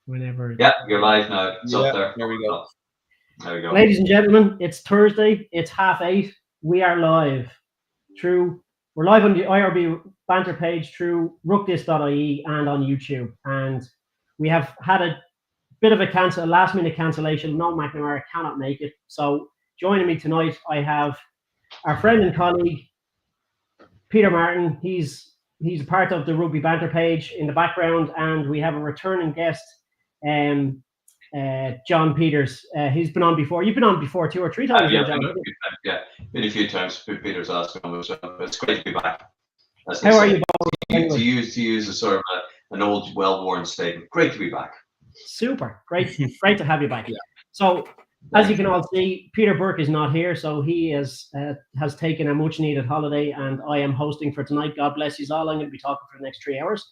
Whenever. Yeah, you're live now. It's up there. there. There we go. There we go. Ladies and gentlemen, it's Thursday. It's 8:30. We are live. We're live on the IRB banter page through ruckdis.ie and on YouTube. And we have had a bit of a last minute cancellation. Noel McNamara cannot make it. So joining me tonight, I have our friend and colleague, Peter Martin. He's part of the Rugby Banter page in the background, and we have a returning guest, John Peters. He's been on before. You've been on before 2 or 3 times. Been a few times. Peter's asked me, so it's great to be back. How are you both? To use a sort of an old, well-worn statement. Great to be back. Super. Great to have you back. Yeah. So, as you can all see, Peter Burke is not here, so he has taken a much-needed holiday, and I am hosting for tonight. God bless you all. I'm going to be talking for the next 3 hours.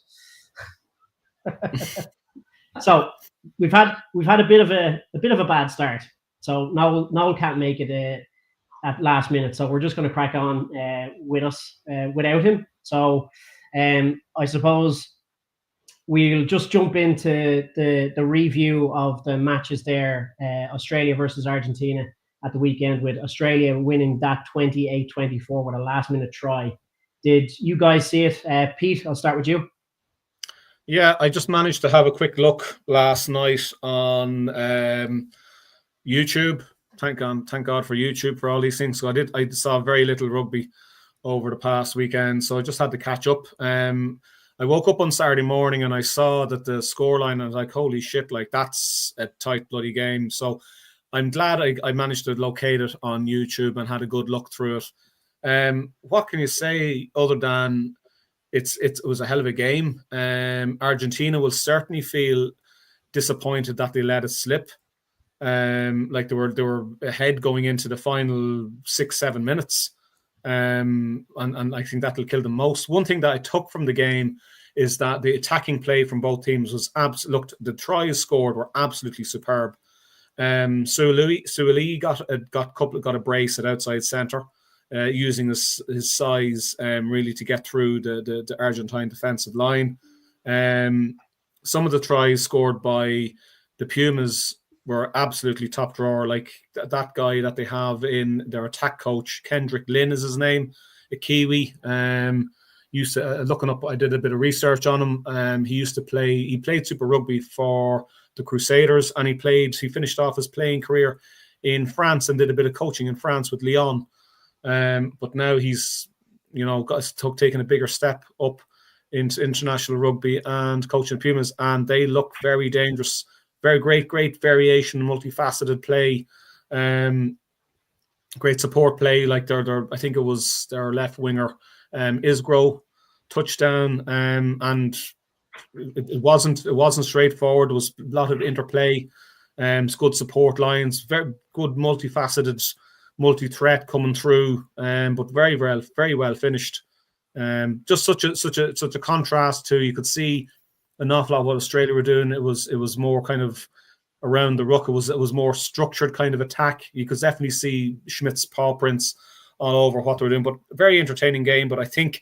So we've had a bit of a bad start. So Noel can't make it at last minute. So we're just going to crack on without him. So I suppose we'll just jump into the review of the matches there. Australia versus Argentina at the weekend, with Australia winning that 28-24 with a last minute try. Did you guys see it? Pete, I'll start with you. Yeah, I just managed to have a quick look last night on YouTube. Thank God for YouTube for all these things. So I saw very little rugby over the past weekend, so I just had to catch up. I woke up on Saturday morning and I saw that the scoreline, and I was like, holy shit, like that's a tight bloody game. So I'm glad I managed to locate it on YouTube and had a good look through it. What can you say other than it was a hell of a game? Argentina will certainly feel disappointed that they let it slip. Like they were ahead going into the final 6-7 minutes. And I think that'll kill them most. One thing that I took from the game is that the attacking play from both teams was the tries scored were absolutely superb. Suoli got a brace at outside centre, using his size really to get through the Argentine defensive line. Some of the tries scored by the Pumas were absolutely top drawer. Like that guy that they have in their attack coach, Kendrick Lynn is his name, a Kiwi. Used to looking up. I did a bit of research on him. He played Super Rugby for the Crusaders, and he finished off his playing career in France and did a bit of coaching in France with Lyon. But now he's taken a bigger step up into international rugby and coaching Pumas, and they look very dangerous. Very great variation, multifaceted play, great support play. Like I think it was their left winger, Isgro, touchdown, and it wasn't straightforward. There was a lot of interplay, good support lines, very good multifaceted, multi-threat coming through, but very well finished. Just such a contrast to, you could see an awful lot of what Australia were doing. It was more kind of around the ruck. It was more structured kind of attack. You could definitely see Schmidt's paw prints all over what they were doing. But a very entertaining game. But I think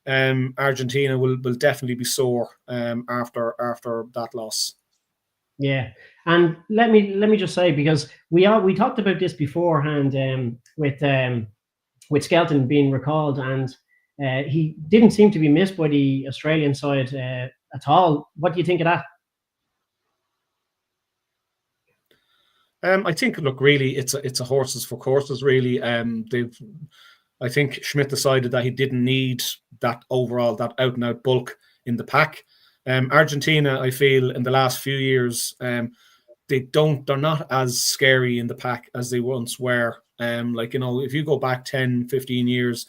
Argentina will definitely be sore after that loss. Yeah, and let me just say, because we talked about this beforehand with Skelton being recalled, and he didn't seem to be missed by the Australian side at all. What do you think of that? I think, look, really, it's a horses for courses. Really, I think Schmidt decided that he didn't need that out and out bulk in the pack. Argentina, I feel, in the last few years, they're not as scary in the pack as they once were. If you go back 10, 15 years,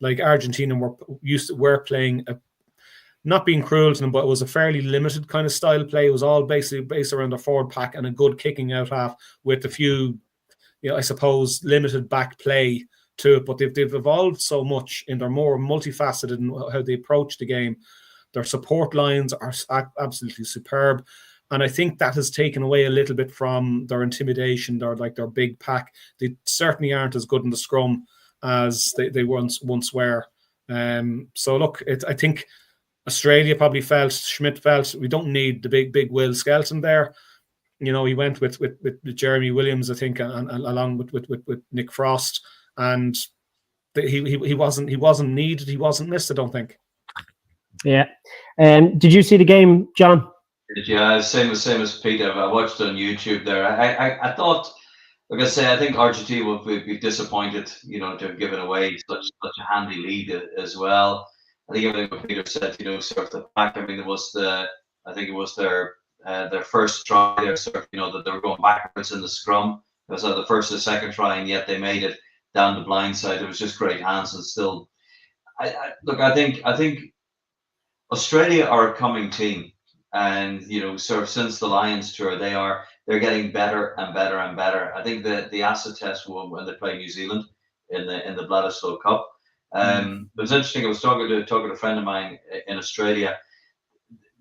like Argentina were playing not being cruel to them, but it was a fairly limited kind of style play. It was all basically based around a forward pack and a good kicking out half with a few, I suppose, limited back play to it. But they've evolved so much, and they're more multifaceted in how they approach the game. Their support lines are absolutely superb. And I think that has taken away a little bit from their intimidation, their big pack. They certainly aren't as good in the scrum as they once were. So look, I think Australia probably felt, Schmidt felt, we don't need the big Will Skelton there. You know, he went with Jeremy Williams, I think, and along with Nick Frost, and he wasn't needed, he wasn't missed, I don't think. Yeah. Did you see the game, John? Yeah, same as Peter. I watched it on YouTube there. I thought, like I say, I think Argentina would be disappointed, you know, to have given away such a handy lead as well. I think everything what Peter said, you know, sort of the back. I mean, I think it was their first try. There, sort of, you know, that they were going backwards in the scrum. It was the first or second try, and yet they made it down the blind side. It was just great hands, and still, look. I think Australia are a coming team, and you know, sort of since the Lions tour, they're getting better and better and better. I think the acid test when they play New Zealand in the Bledisloe Cup. It was interesting. I was talking to a friend of mine in Australia.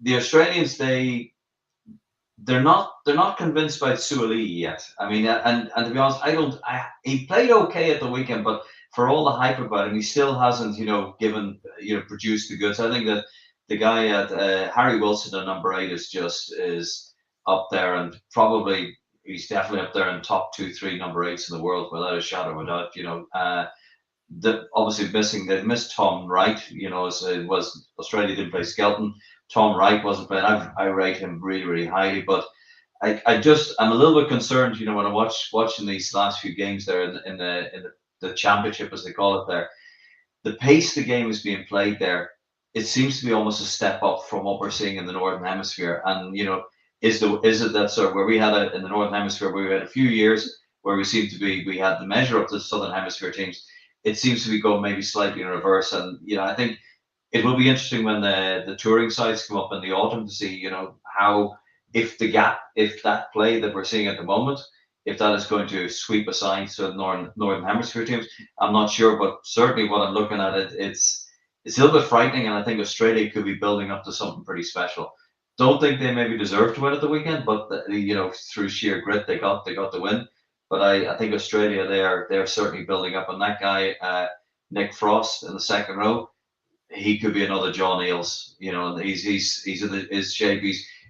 The Australians, they're not convinced by Suaalii yet. I mean, and to be honest, he played okay at the weekend, but for all the hype about him, he still hasn't, you know, produced the goods. I think that the guy at Harry Wilson at number 8 is up there, and probably he's definitely up there in top 2-3 number 8s in the world without a shadow of a doubt. You know, obviously they missed Tom Wright. You know, it was Australia didn't play Skelton. Tom Wright wasn't playing. I rate him really, really highly, but I'm a little bit concerned. You know, when I watching these last few games there in the championship, as they call it there, the pace the game is being played there, it seems to be almost a step up from what we're seeing in the Northern Hemisphere. And you know, is it that sort of where we had in the Northern Hemisphere where we had a few years where we had the measure up to the Southern Hemisphere teams. It seems to be going maybe slightly in reverse, and you know, I think it will be interesting when the touring sides come up in the autumn to see, you know, how if that play that we're seeing at the moment, if that is going to sweep aside to the Northern Hemisphere teams. I'm not sure, but certainly what I'm looking at it's a little bit frightening, and I think Australia could be building up to something pretty special. Don't think they maybe deserve to win at the weekend, but you know, through sheer grit they got the win. But I think Australia they're certainly building up, and that guy Nick Frost in the second row, he could be another John Eales, you know, and he's in his shape.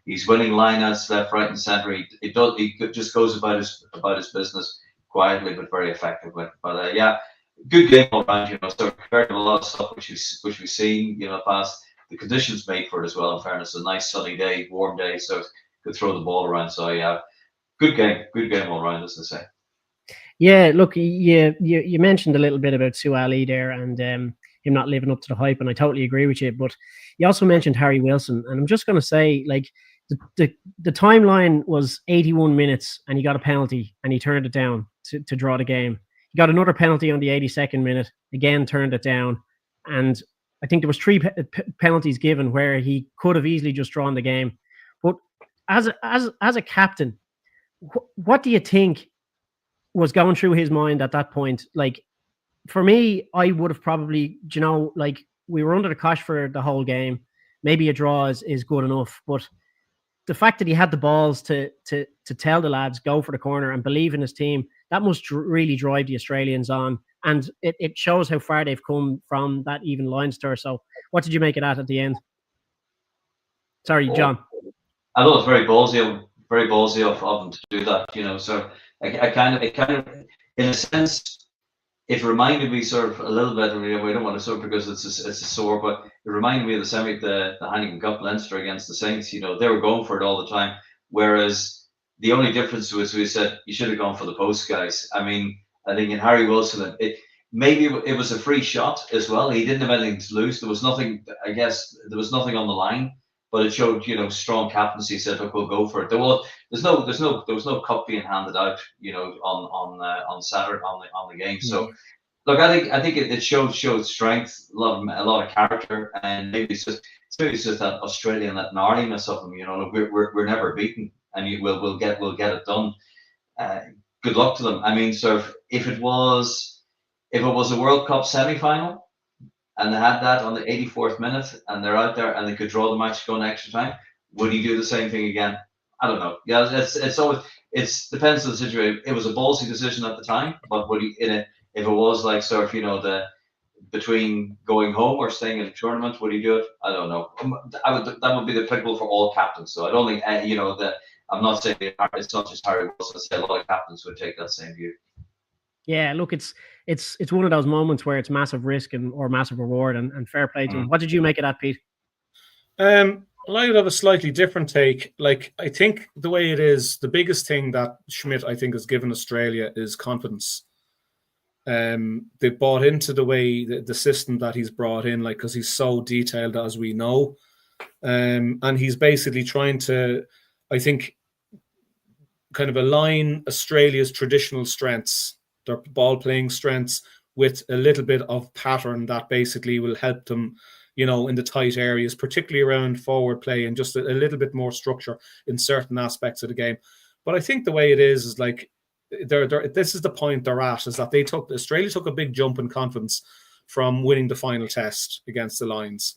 He's winning lineouts left, right, and centre. He just goes about his business quietly but very effectively. But yeah, good game all round. You know, so compared to a lot of stuff which we've seen, you know, past, the conditions made for it as well. In fairness, a nice sunny day, warm day, so could throw the ball around. So yeah, good game all round, as they say. Yeah, look, you mentioned a little bit about Suaalii there, and him not living up to the hype, and I totally agree with you. But you also mentioned Harry Wilson, and I'm just going to say, like, the timeline was 81 minutes, and he got a penalty, and he turned it down to draw the game. He got another penalty on the 82nd minute, again turned it down, and I think there was 3 penalties given where he could have easily just drawn the game. But as a captain, what do you think was going through his mind at that point? Like, for me, I would have probably, you know, like, we were under the cosh for the whole game. Maybe a draw is good enough, but the fact that he had the balls to tell the lads go for the corner and believe in his team, that must really drive the Australians on, and it shows how far they've come from that even Lions tour. So, what did you make of that at the end? Sorry, John. I thought it was very ballsy of them to do that. You know, so it kind of, in a sense, it reminded me sort of a little bit. You know, we don't want to sort of, because it's a sore, but it reminded me of the Heineken Cup Leinster against the Saints. You know, they were going for it all the time, whereas the only difference was we said you should have gone for the post, guys. I mean, I think in Harry Wilson, maybe it was a free shot as well. He didn't have anything to lose. There was nothing. I guess there was nothing on the line, but it showed, you know, strong captaincy. He said, "Look, we'll go for it." There was no cup being handed out, you know, on Saturday on the game. So, look, I think it showed strength, a lot of character, and maybe it's just that Australian, that gnarliness of them. You know, look, we're never beaten, and we'll get it done. Good luck to them. I mean, sort of, if it was a World Cup semi-final, and they had that on the 84th minute, and they're out there and they could draw the match going extra time, would he do the same thing again? I don't know. Yeah, it's always, depends on the situation. It was a ballsy decision at the time, but would he, if it was like sort of, you know, between going home or staying in a tournament, would he do it? I don't know. That would be the applicable for all captains. So I don't think that I'm not saying it's not just Harry Wilson. I say a lot of captains would take that same view. Yeah, look, it's one of those moments where it's massive risk or massive reward, and fair play to him. What did you make of that, Pete? Well, I would have a slightly different take. Like, I think the way it is, the biggest thing that Schmidt, I think, has given Australia is confidence. They bought into the way the system that he's brought in, like, because he's so detailed, as we know, and he's basically trying to, I think, kind of align Australia's traditional strengths, their ball playing strengths, with a little bit of pattern that basically will help them, in the tight areas, particularly around forward play, and just a little bit more structure in certain aspects of the game. But I think the way it is like, this is the point they're at, is that Australia took a big jump in confidence from winning the final test against the Lions.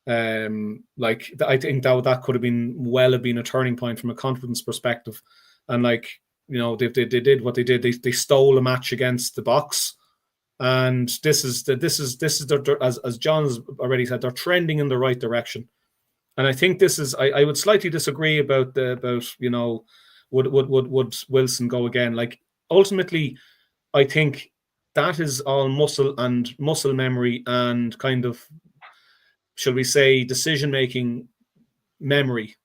I think that could have been a turning point from a confidence perspective. And they did what they did. They stole a match against the Box. And this is as John's already said, they're trending in the right direction. And I think this is, I would slightly disagree about would Wilson go again? Like, ultimately, I think that is all muscle memory and kind of, shall we say, decision-making memory,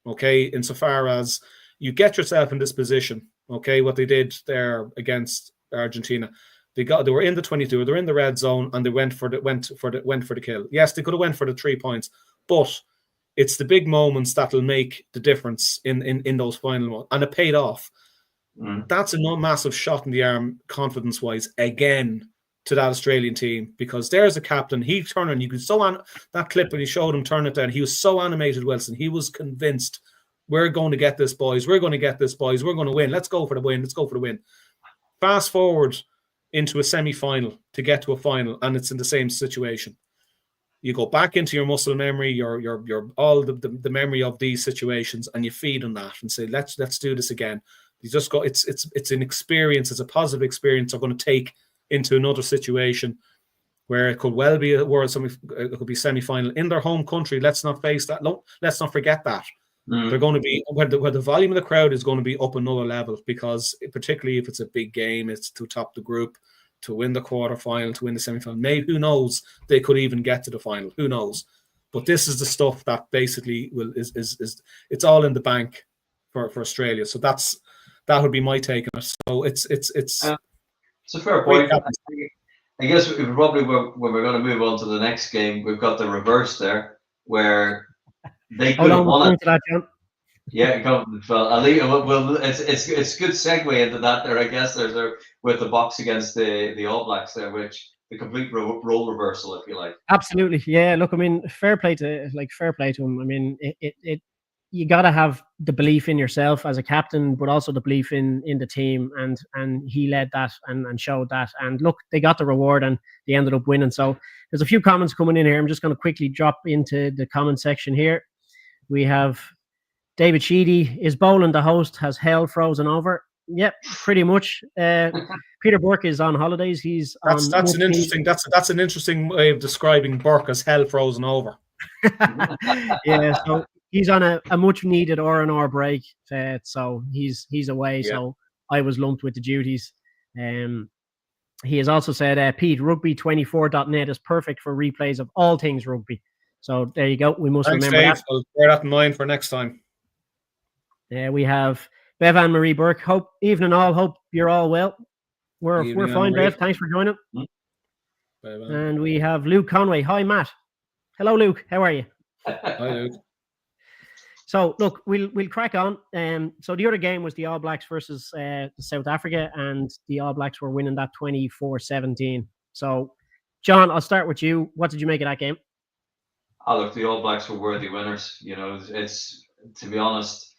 okay? Insofar as you get yourself in this position, okay? What they did there against Argentina, they were in the 22, they're in the red zone, and they went for the kill. Yes, they could have went for the 3 points, but it's the big moments that'll make the difference in those final moments, and it paid off. That's a massive shot in the arm, confidence-wise, again, to that Australian team, because there's a captain. He turned on, you could that clip when he showed him turn it down. He was so animated, Wilson. He was convinced, we're going to get this, boys. We're going to get this, boys. We're going to win. Let's go for the win. Let's go for the win. Fast forward into a semi-final to get to a final, and it's in the same situation. You go back into your muscle memory, your all the memory of these situations, and you feed on that and say, let's do this again. You just go. It's an experience. It's a positive experience they're going to take into another situation where it could well be it could be semi-final in their home country. Let's not face that. No, let's not forget that. They're going to be where the volume of the crowd is going to be up another level, because particularly if it's a big game, it's to top the group, to win the quarterfinal, to win the semi-final. Maybe, who knows, they could even get to the final. Who knows? But this is the stuff that basically is it's all in the bank for Australia. So that would be my take on it. So it's a fair point. I guess probably when we're going to move on to the next game, we've got the reverse there, where they could have won it. Yeah, well, I'll leave. Well, it's good segue into that there. I guess there's with the Box against the All Blacks there, which the complete role reversal, if you like. Absolutely, yeah. Look, I mean, fair play to him. I mean, you got to have the belief in yourself as a captain, but also the belief in the team, and he led that and showed that. And look, they got the reward and they ended up winning. So there's a few comments coming in here. I'm just going to quickly drop into the comment section here. We have David Sheedy, is Boland the host? Has hell frozen over? Yep, pretty much. Peter Burke is on holidays. That's an interesting way of describing Burke, as hell frozen over. Yeah, so he's on a much needed R&R break, so he's away. Yeah. So I was lumped with the duties. He has also said, Pete, rugby24.net is perfect for replays of all things rugby. So there you go. We must remember Dave. that. I'll bear that in mind for next time. We have Bev Anne Marie Burke. Evening all. Hope you're all well. We're fine, Bev. Thanks for joining. And we have Luke Conway. Hi, Matt. Hello, Luke. How are you? Hi, Luke. So look, we'll crack on. So the other game was the All Blacks versus South Africa, and the All Blacks were winning that 24-17. So, John, I'll start with you. What did you make of that game? Oh, look, the All Blacks were worthy winners. It's to be honest,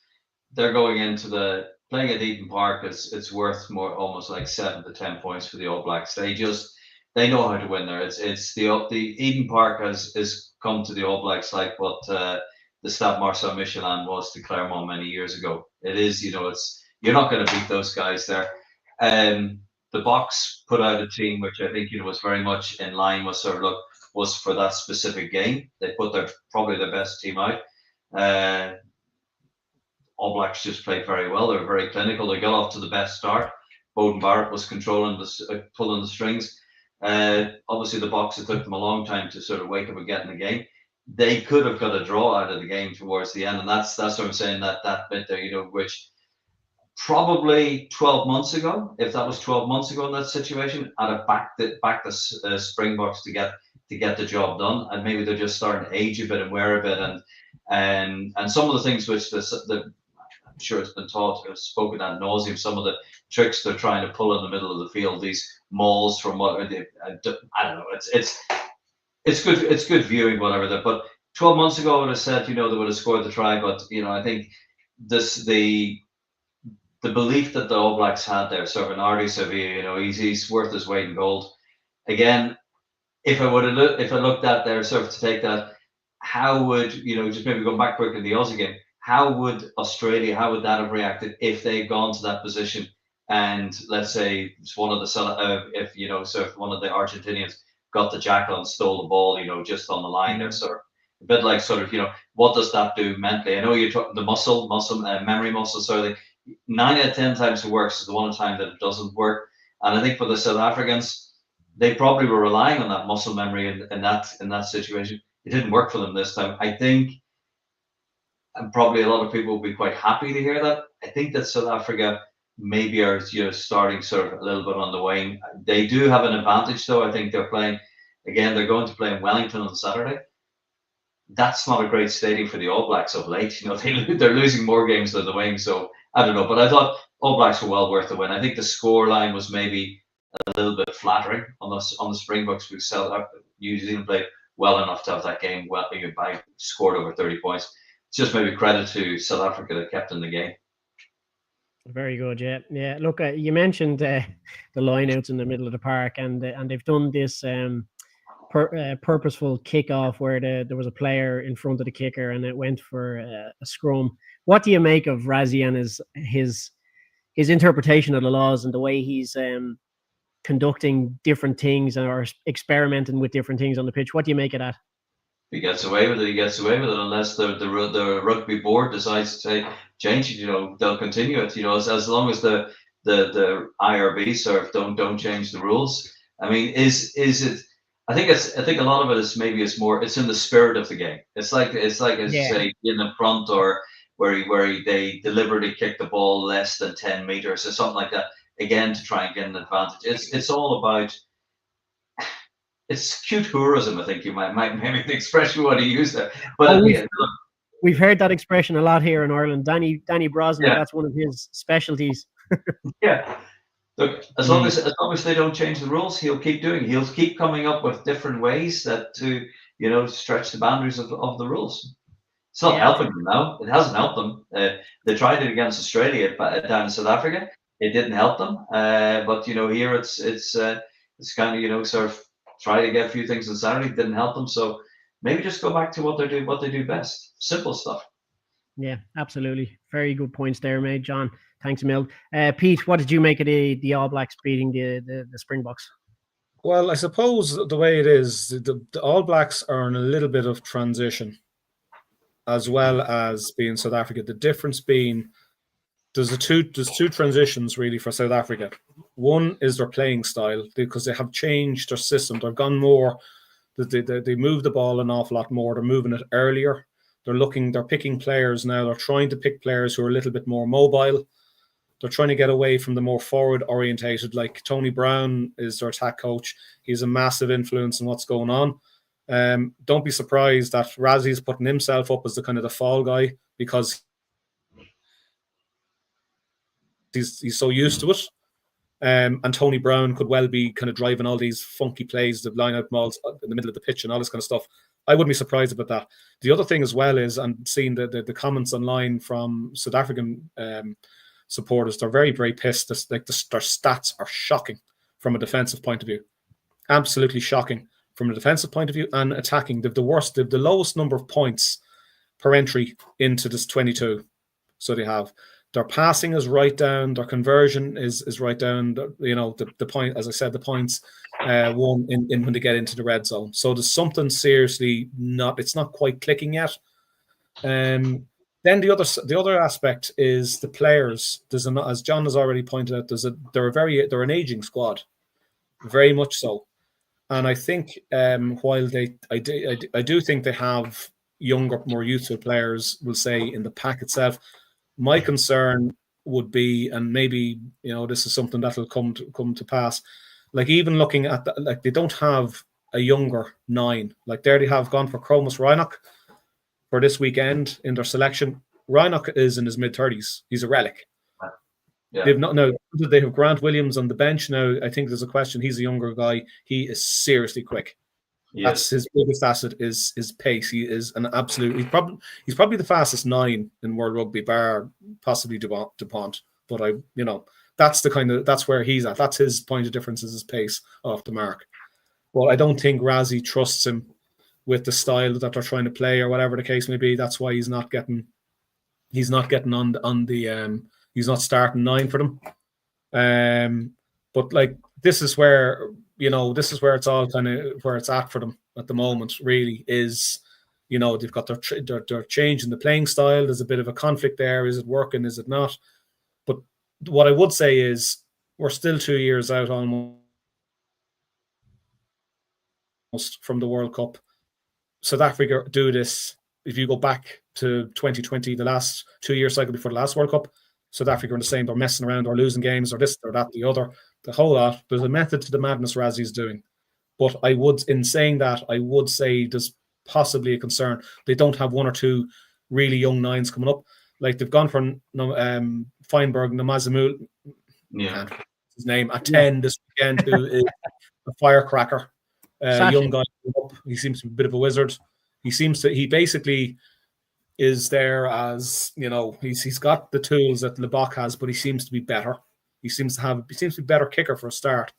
they're going into playing at Eden Park. It's worth more, almost like 7 to 10 points for the All Blacks. They know how to win there. It's the Eden Park has come to the All Blacks like what the Stade Marcel Michelin was to Clermont many years ago. It is, you're not going to beat those guys there. the box put out a team which I think was very much in line with sort of look was for that specific game. They put probably their best team out. All Blacks just played very well. They were very clinical. They got off to the best start. Beauden Barrett was controlling pulling the strings. Obviously, the Boks, it took them a long time to sort of wake up and get in the game. They could have got a draw out of the game towards the end, and that's what I'm saying. That bit there, which probably 12 months ago, if that was 12 months ago in that situation, I'd have backed the Springboks to get the job done, and maybe they're just starting to age a bit and wear a bit, and some of the things which I'm sure it's been spoken ad nauseum. Some of the tricks they're trying to pull in the middle of the field, these mauls from what I don't know. It's good viewing, whatever. But 12 months ago, I would have said they would have scored the try. But I think the belief that the All Blacks had there, sort of an Artie Sevilla, he's worth his weight in gold. Again, if I looked at there, sort of to take that, how would just maybe going back quickly to the Aussie game? How would Australia, how would that have reacted if they'd gone to that position and let's say one of the if one of the Argentinians got the jackal and stole the ball, just on the line there, sort of a bit like what does that do mentally? I know you're talking the memory muscle sort of thing. 9 out of 10 times it works. Is the one time that it doesn't work, and I think for the South Africans, they probably were relying on that muscle memory in that situation. It didn't work for them this time. I think. And probably a lot of people will be quite happy to hear that. I think that South Africa maybe are starting sort of a little bit on the wane. They do have an advantage, though. I think they're playing again. They're going to play in Wellington on Saturday. That's not a great stadium for the All Blacks of late. They're losing more games than the Wings. So I don't know, but I thought All Blacks were well worth the win. I think the score line was maybe a little bit flattering on the Springboks, because New Zealand played well enough to have that game scored over 30 points. It's just maybe credit to South Africa that kept in the game. Very good, yeah. Look, you mentioned the lineouts in the middle of the park, and they've done this purposeful kickoff where there was a player in front of the kicker, and it went for a scrum. What do you make of Rassie and his interpretation of the laws and the way he's conducting different things or experimenting with different things on the pitch? What do you make of that? He gets away with it. He gets away with it unless the rugby board decides to change it. They'll continue it. As long as the IRB sort of don't change the rules. I mean, is it? I think a lot of it is maybe it's in the spirit of the game. It's like say in the front or where they deliberately kick the ball less than 10 meters or something like that. Again, to try and get an advantage. It's all about. It's cute tourism, I think you might maybe the expression what he used there. But we've heard that expression a lot here in Ireland. Danny Brosnan, that's one of his specialties. Yeah. Look, as long as they don't change the rules, he'll keep doing it. He'll keep coming up with different ways that to stretch the boundaries of the rules. It's not helping them now. It hasn't helped them. They tried it against Australia down in South Africa. It didn't help them. But here it's kind of sort of try to get a few things on Saturday, didn't help them. So maybe just go back to what they do best. Simple stuff. Yeah, absolutely. Very good points there, mate, John. Thanks, Mill. Pete, what did you make of the All Blacks beating the Springboks? Well, I suppose the way it is, the All Blacks are in a little bit of transition, as well as being South Africa. The difference being there's two transitions really for South Africa. One is their playing style, because they have changed their system. They've gone more. They move the ball an awful lot more. They're moving it earlier. They're picking players now. They're trying to pick players who are a little bit more mobile. They're trying to get away from the more forward orientated. Like Tony Brown is their attack coach. He's a massive influence in what's going on. Don't be surprised that Rassie's putting himself up as the kind of the fall guy, because he's so used to it. And Tony Brown could well be kind of driving all these funky plays, the line-out mauls in the middle of the pitch and all this kind of stuff. I wouldn't be surprised about that. The other thing as well is, I'm seeing the comments online from South African supporters. They're very, very pissed. Their stats are shocking from a defensive point of view. Absolutely shocking from a defensive point of view and attacking. They've the lowest number of points per entry into this 22. So they have. Their passing is right down. Their conversion is right down. The point, as I said, the points won in when they get into the red zone. So there's something seriously it's not quite clicking yet. Then the other aspect is the players. As John has already pointed out, they're an aging squad, very much so. And I think while I do think they have younger, more youthful players, we'll say, in the pack itself. My concern would be, and maybe this is something that will come to pass. Like, even looking at they don't have a younger 9. Like, there they have gone for Kromus Reinach for this weekend in their selection. Reinach is in his mid-30s. He's a relic. Yeah. They have Grant Williams on the bench now. I think there's a question. He's a younger guy. He is seriously quick. Yes. That's his biggest asset is pace. He is an absolute. He's probably the fastest 9 in World Rugby, bar possibly DuPont. But that's where he's at. That's his point of difference, is his pace off the mark. Well, I don't think Razzie trusts him with the style that they're trying to play, or whatever the case may be. That's why he's not getting on the he's not starting 9 for them. But like, this is where it's all kind of where it's at for them at the moment. Really, is they've got their change in the playing style. There's a bit of a conflict there. Is it working? Is it not? But what I would say is we're still 2 years out almost from the World Cup. South Africa do this. If you go back to 2020, the last 2-year cycle before the last World Cup, South Africa are the same. They're messing around or losing games or this or that, the other, the whole lot. There's a method to the madness Razzie's doing. But in saying that, I would say there's possibly a concern. They don't have 1 or 2 really young 9s coming up. Like, they've gone from Feinberg, Namazamul, his name, at 10 this weekend, who is a firecracker. Young guy. He seems to be a bit of a wizard. He basically is there as, he's got the tools that Lebach has, but he seems to be better. He seems to be a better kicker for a start.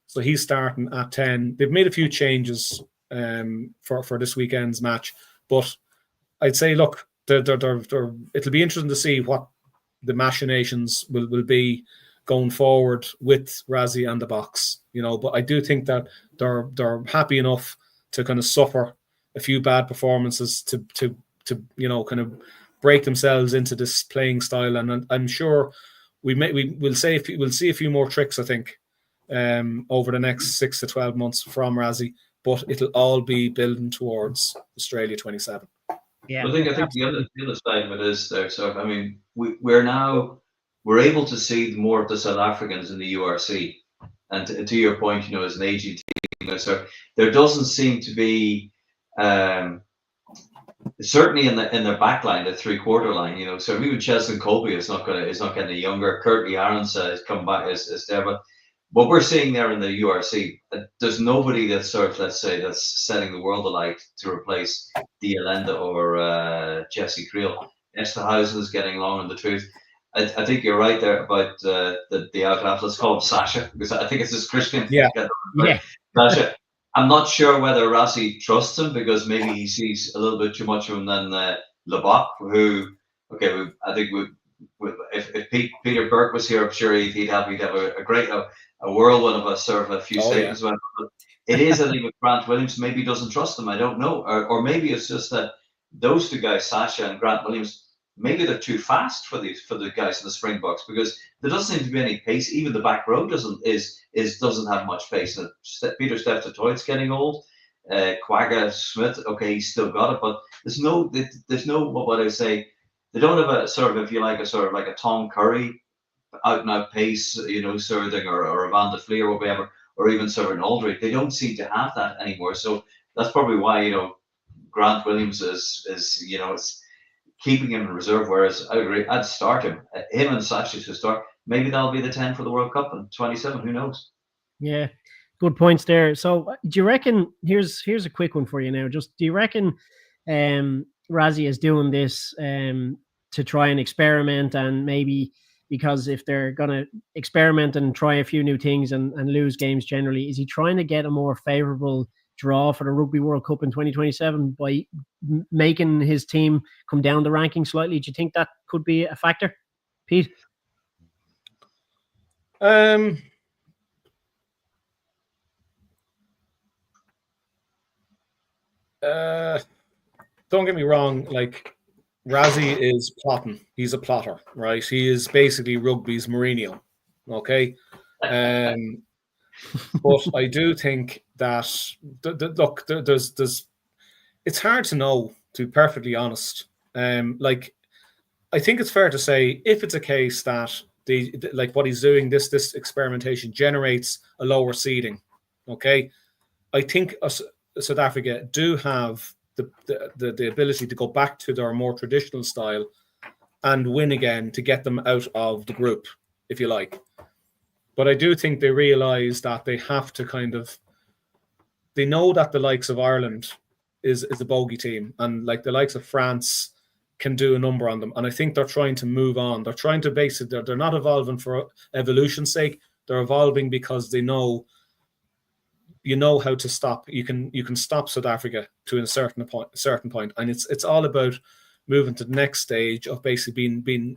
So he's starting at 10. They've made a few changes for this weekend's match, but I'd say, look, it'll be interesting to see what the machinations will be going forward with Razzie and the box. But I do think that they're happy enough to kind of suffer a few bad performances to kind of break themselves into this playing style, and I'm sure we'll see a few more tricks, I think, over the next 6 to 12 months from Razzie, but it'll all be building towards Australia 27. Yeah, I think the other side of it is there. So I mean, we're able to see more of the South Africans in the URC, and to your point, as an aging team, so there doesn't seem to be. Certainly in their back line, the 3/4 line, so even Cheslin Colby is not getting younger. Curtly Aarons has come back is there, but what we're seeing there in the URC, there's nobody that's that's setting the world alight to replace Di Allende or Jesse Creel. Esterhuizen is getting long in the tooth. I think you're right there about the outlaw. Let's call him Sasha, because I think it's his Christian. Yeah. Sasha. I'm not sure whether Razzie trusts him, because maybe he sees a little bit too much of him than Lebach, who, I think if Peter Burke was here, I'm sure he'd have a great whirlwind of a few statements. Yeah. But it is, I think, with Grant Williams, maybe he doesn't trust him. I don't know, or maybe it's just that those 2 guys, Sasha and Grant Williams, maybe they're too fast for the guys in the Springboks, because there doesn't seem to be any pace. Even the back row doesn't have much pace. And Peter Steph de Toit's getting old. Quagga Smith, he's still got it, but there's no what I say. They don't have a sort of, if you like, a sort of like a Tom Curry out and out pace, sort of thing, or a Van der Fleer or whatever, or even sort of an Aldridge. They don't seem to have that anymore. So that's probably why Grant Williams is keeping him in reserve, whereas I agree, I'd start him and Sasha to start. Maybe that'll be the 10 for the World Cup in 27. Who knows? Yeah, good points there. So, do you reckon? Here's a quick one for you now. Do you reckon Razzie is doing this to try and experiment, and maybe because if they're gonna experiment and try a few new things and lose games generally, is he trying to get a more favourable draw for the Rugby World Cup in 2027 by making his team come down the ranking slightly? Do you think that could be a factor, Pete? Don't get me wrong, like Razzie is plotting. He's a plotter, right? He is basically rugby's Mourinho. Okay. But I do think that look, there's it's hard to know, to be perfectly honest. Like I think it's fair to say if it's a case that like what he's doing, this experimentation generates a lower seeding. Okay. I think South Africa do have the ability to go back to their more traditional style and win again to get them out of the group, if you like. But I do think they realise that they have to they know that the likes of Ireland is a bogey team, and like the likes of France can do a number on them. And I think they're trying to move on. They're trying to they're not evolving for evolution's sake. They're evolving because they know how to stop. You can stop South Africa to a certain point, and it's all about moving to the next stage of basically being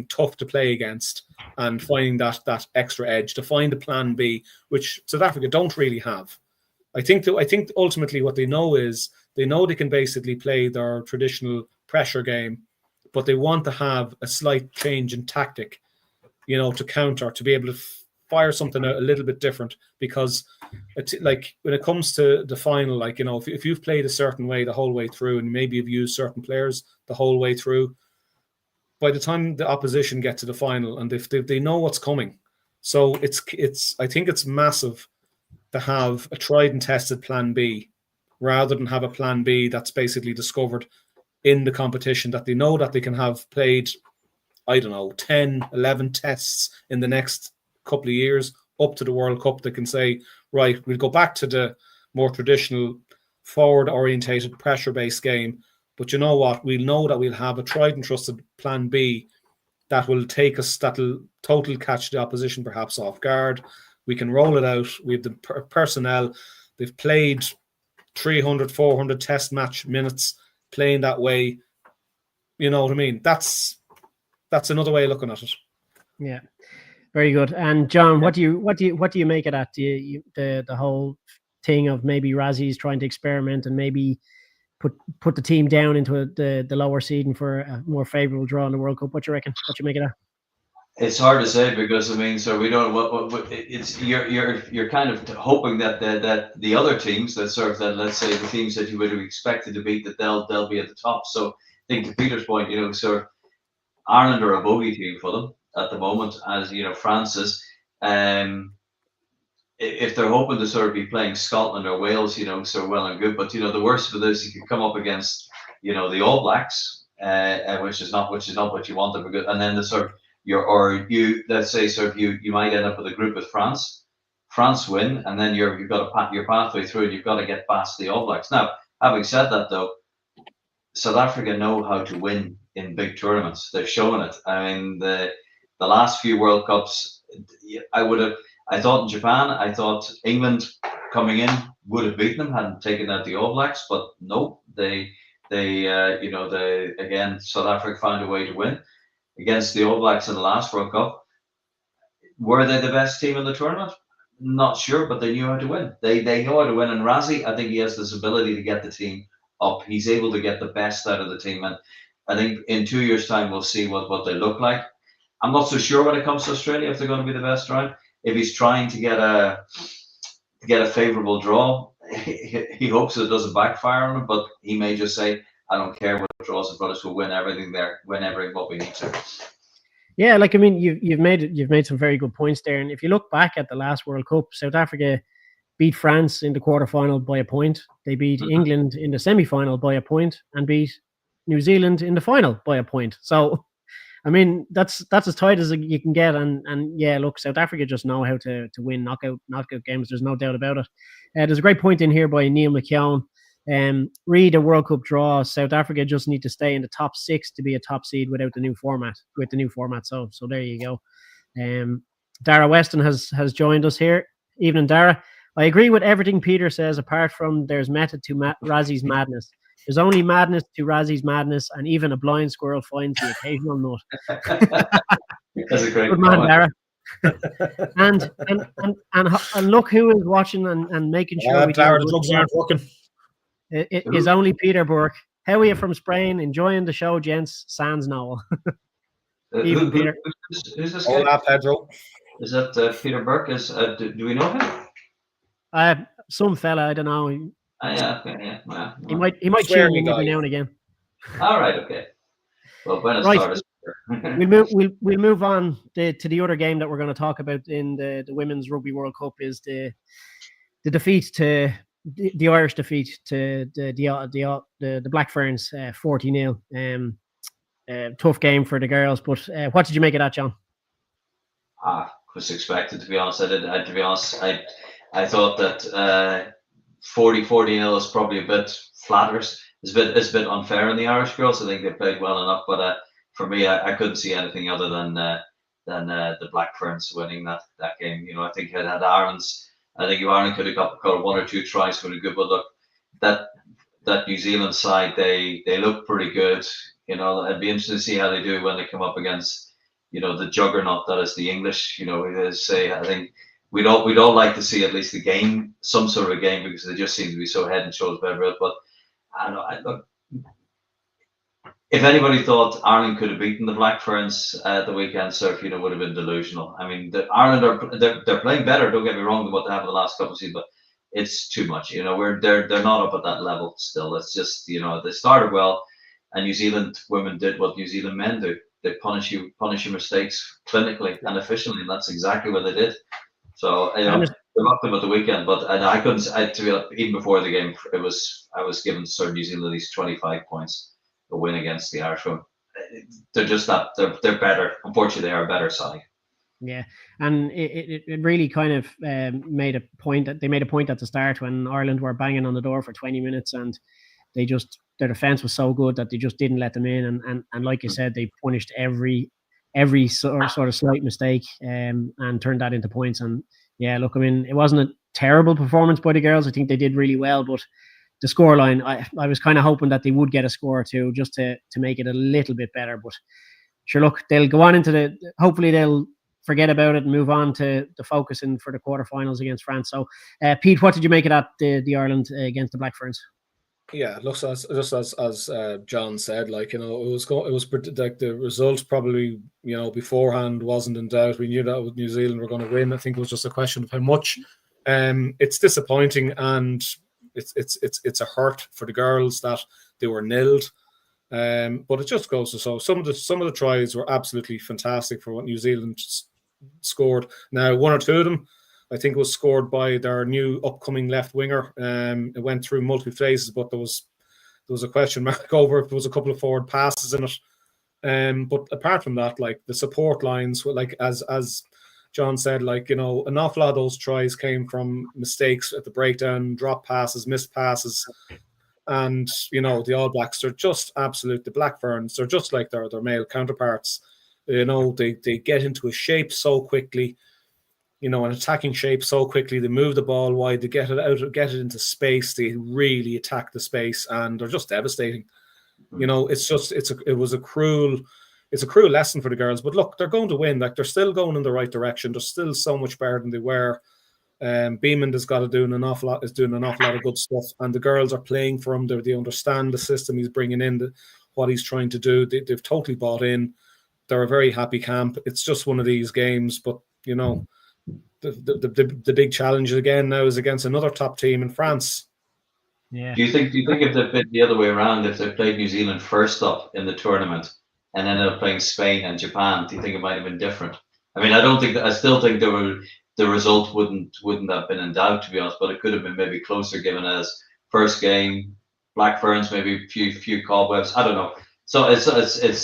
tough to play against and finding that extra edge to find a plan B, which South Africa don't really have. I think ultimately what they know is they can basically play their traditional pressure game, but they want to have a slight change in tactic, to counter, to be able to fire something out a little bit different, because it's like when it comes to the final, like, if you've played a certain way the whole way through and maybe you've used certain players the whole way through, by the time the opposition get to the final and if they know what's coming. So I think it's massive to have a tried and tested plan B rather than have a plan B that's basically discovered in the competition, that they know that they can have played, I don't know, 10, 11 tests in the next couple of years up to the World Cup. They can say, right, we'll go back to the more traditional forward-orientated pressure-based game, but you know what? We'll know that we'll have a tried and trusted plan B that will take us, that'll totally catch the opposition perhaps off guard. We can roll it out. We have the personnel. They've played 300, 400 test match minutes playing that way. You know what I mean? That's another way of looking at it. Yeah. Very good. And John, what do you make of that? The whole thing of maybe Razzie's trying to experiment and maybe put the team down into the lower seeding for a more favourable draw in the World Cup? What do you reckon? What do you make of that? It's hard to say because so we don't what it's you're kind of hoping that the other teams that let's say the teams that you would have expected to beat, that they'll be at the top. So I think to Peter's point, Ireland are a bogey team for them at the moment, as France is. If they're hoping to sort of be playing Scotland or Wales, so well and good. But the worst of this, you could come up against the All Blacks, which is not what you want them to go. And then let's say you might end up with a group with France. France win, and then you've got your pathway through, and you've got to get past the All Blacks. Now, having said that, though, South Africa know how to win in big tournaments. They've shown it. I mean, the last few World Cups, I thought in Japan, I thought England coming in would have beaten them, hadn't taken out the All Blacks, but no, again, South Africa found a way to win against the All Blacks in the last World Cup. Were they the best team in the tournament? Not sure, but they knew how to win. They know how to win. And Razzie, I think he has this ability to get the team up. He's able to get the best out of the team. And I think in 2 years' time, we'll see what they look like. I'm not so sure when it comes to Australia if they're going to be the best round. If he's trying to get a favourable draw, he hopes it doesn't backfire on him. But he may just say, "I don't care what draws in front of us. We'll win everything there, win everything what we need to." Yeah, like I mean, you've made some very good points there. And if you look back at the last World Cup, South Africa beat France in the quarterfinal by a point. They beat England in the semi-final by a point, and beat New Zealand in the final by a point. So, I mean, that's as tight as you can get. And yeah, look, South Africa just know how to win knockout games. There's no doubt about it. There's a great point in here by Neil McKeown. Read a World Cup draw. South Africa just need to stay in the top 6 to be a top seed with the new format. So there you go. Dara Weston has joined us here. Evening, Dara. I agree with everything Peter says, apart from there's method to Razzie's madness. There's only madness to Razzie's madness, and even a blind squirrel finds the occasional nut. That's a great Good man, comment. Dara. And look who is watching and making sure we do Dara, a the good drugs job. aren't working. It is only Peter Burke. How are you from Spain? Enjoying the show, gents. Sans Noel. Even Peter. Who's this guy? Hola, Pedro. Is that Peter Burke? Do we know him? Some fella, I don't know. Yeah, okay, yeah. Well, He might Swear tune me, in every guy. now and again. all right, okay. Well, Buenos Right. Aires. We'll move on to the other game that we're going to talk about in the Women's Rugby World Cup is the defeat to the Irish defeat to the Black Ferns 40-0. Tough game for the girls, but what did you make of that, John? Was expected, to be honest. To be honest, I thought that 40-0 is probably a bit flatters. It's a bit unfair in the Irish girls. I think they played well enough, but for me, I couldn't see anything other than the Black Ferns winning that game. You know, I think had Ireland's. I think if Ireland could have got one or two tries for a good, but look, that New Zealand side, they look pretty good. You know, it'd be interesting to see how they do when they come up against, you know, the juggernaut that is the English. You know, they say, I think we'd all like to see at least a game, some sort of a game, because they just seem to be so head and shoulders better. But I don't know. Look, if anybody thought Ireland could have beaten the Black Ferns at the weekend, Surf, you know, would have been delusional. I mean, Ireland they're playing better. Don't get me wrong, than what they have in the last couple of seasons, but it's too much. You know, they're not up at that level still. It's just, you know, they started well, and New Zealand women did what New Zealand men do. They punish your mistakes clinically and efficiently, and that's exactly what they did. So, you know, we locked them at the weekend, but I couldn't. To be honest, even before the game, I was giving Sir New Zealand these 25 points. A win against the Irish women. They're just that they're better. Unfortunately, they are a better side. Yeah, and it really kind of made a point at the start when Ireland were banging on the door for 20 minutes, and their defense was so good that they just didn't let them in, and like you said, they punished every sort of slight mistake and turned that into points. And yeah, look, I mean, it wasn't a terrible performance by the girls. I think they did really well, but the scoreline, I was kind of hoping that they would get a score or two just to make it a little bit better. But sure, look, they'll go on into hopefully they'll forget about it and move on to the focusing for the quarterfinals against France. So, Pete, what did you make of that, the Ireland against the Black Ferns? Yeah, looks as John said, like, you know, it was like the result probably, you know, beforehand wasn't in doubt. We knew that with New Zealand were going to win. I think it was just a question of how much. It's disappointing, and it's a hurt for the girls that they were nilled. But it just goes to show some of the tries were absolutely fantastic for what New Zealand scored. Now, one or two of them, I think, was scored by their new upcoming left winger. It went through multiple phases, but there was a question mark over if there was a couple of forward passes in it. But apart from that, like the support lines, like as John said, like, you know, an awful lot of those tries came from mistakes at the breakdown, drop passes, missed passes. And, you know, the All Blacks are just absolute, the Black Ferns, they're just like their male counterparts. You know, they get into a shape so quickly, you know, an attacking shape so quickly. They move the ball wide, they get it into space, they really attack the space, and they're just devastating. You know, it was a cruel lesson for the girls. But look, they're going to win. Like, they're still going in the right direction. They're still so much better than they were. Beamond is doing an awful lot of good stuff, and the girls are playing for him. They understand the system he's bringing in, what he's trying to do. They've totally bought in. They're a very happy camp. It's just one of these games, but, you know, the big challenge again now is against another top team in France. Yeah. Do you think if they've been the other way around, if they played New Zealand first up in the tournament and then they're playing Spain and Japan, do you think it might have been different? I mean, I still think the result wouldn't have been in doubt, to be honest, but it could have been maybe closer given as first game, Black Ferns, maybe a few cobwebs. I don't know. So it's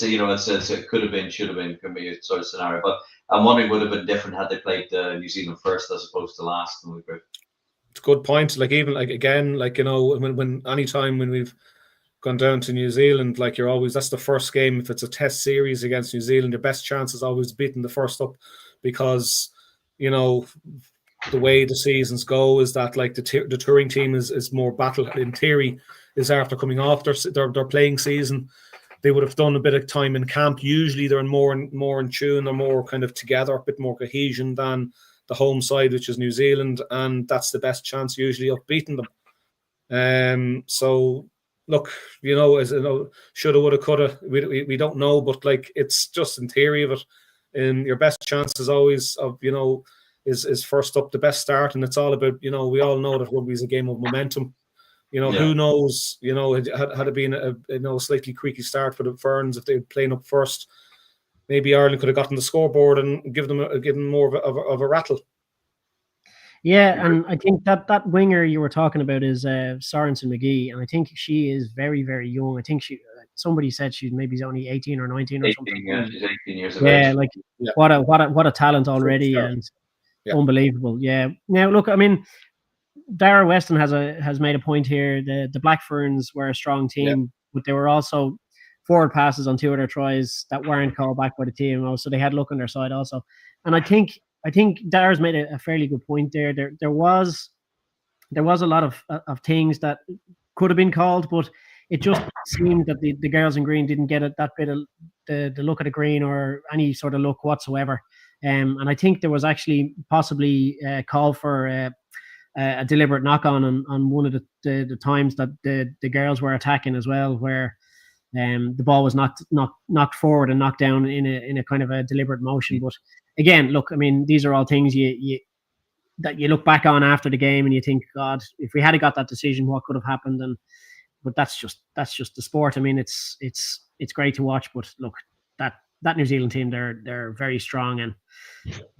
you know, it could have been, should have been, could be a sort of scenario. But I'm wondering, would have been different had they played New Zealand first as opposed to last. It's a good point. Like, even like, again, like, you know, when any time when we've gone down to New Zealand, like, that's the first game. If it's a test series against New Zealand, your best chance is always beating the first up, because, you know, the way the seasons go is that, like, the touring team is more battle in theory is after coming off their playing season. they would have done a bit of time in camp. Usually they're more in tune, they're more kind of together, a bit more cohesion than the home side, which is New Zealand, and that's the best chance usually of beating them. So look, shoulda, woulda, coulda. We don't know, but like it's just in theory of it. Your best chance is always of is first up, the best start, and it's all about we all know that rugby is a game of momentum. Who knows? Had it been a slightly creaky start for the Ferns, if they were playing up first, maybe Ireland could have gotten the scoreboard and given more of a rattle. Yeah, and I think that winger you were talking about is Sorensen McGee, and I think she is very, very young. I think somebody said she's maybe only 18 or 19 or something. Yeah, she's 18 years of age. Like what a talent already, and unbelievable. Yeah. Now look, I mean, Dara Weston has made a point here. The Black Ferns were a strong team, but they were also forward passes on 2 of their tries that weren't called back by the team, so they had luck on their side also. And I think Dara's made a fairly good point there. There was a lot of things that could have been called, but it just seemed that the girls in green didn't get that bit of the look at the green or any sort of look whatsoever. And I think there was actually possibly a call for a deliberate knock on one of the times that the girls were attacking as well, where the ball was knocked forward and knocked down in a kind of a deliberate motion. But again, look, I mean, these are all things that you look back on after the game and you think, God, if we had got that decision, what could have happened? But that's just the sport. I mean, it's great to watch, but look, that New Zealand team, they're very strong, and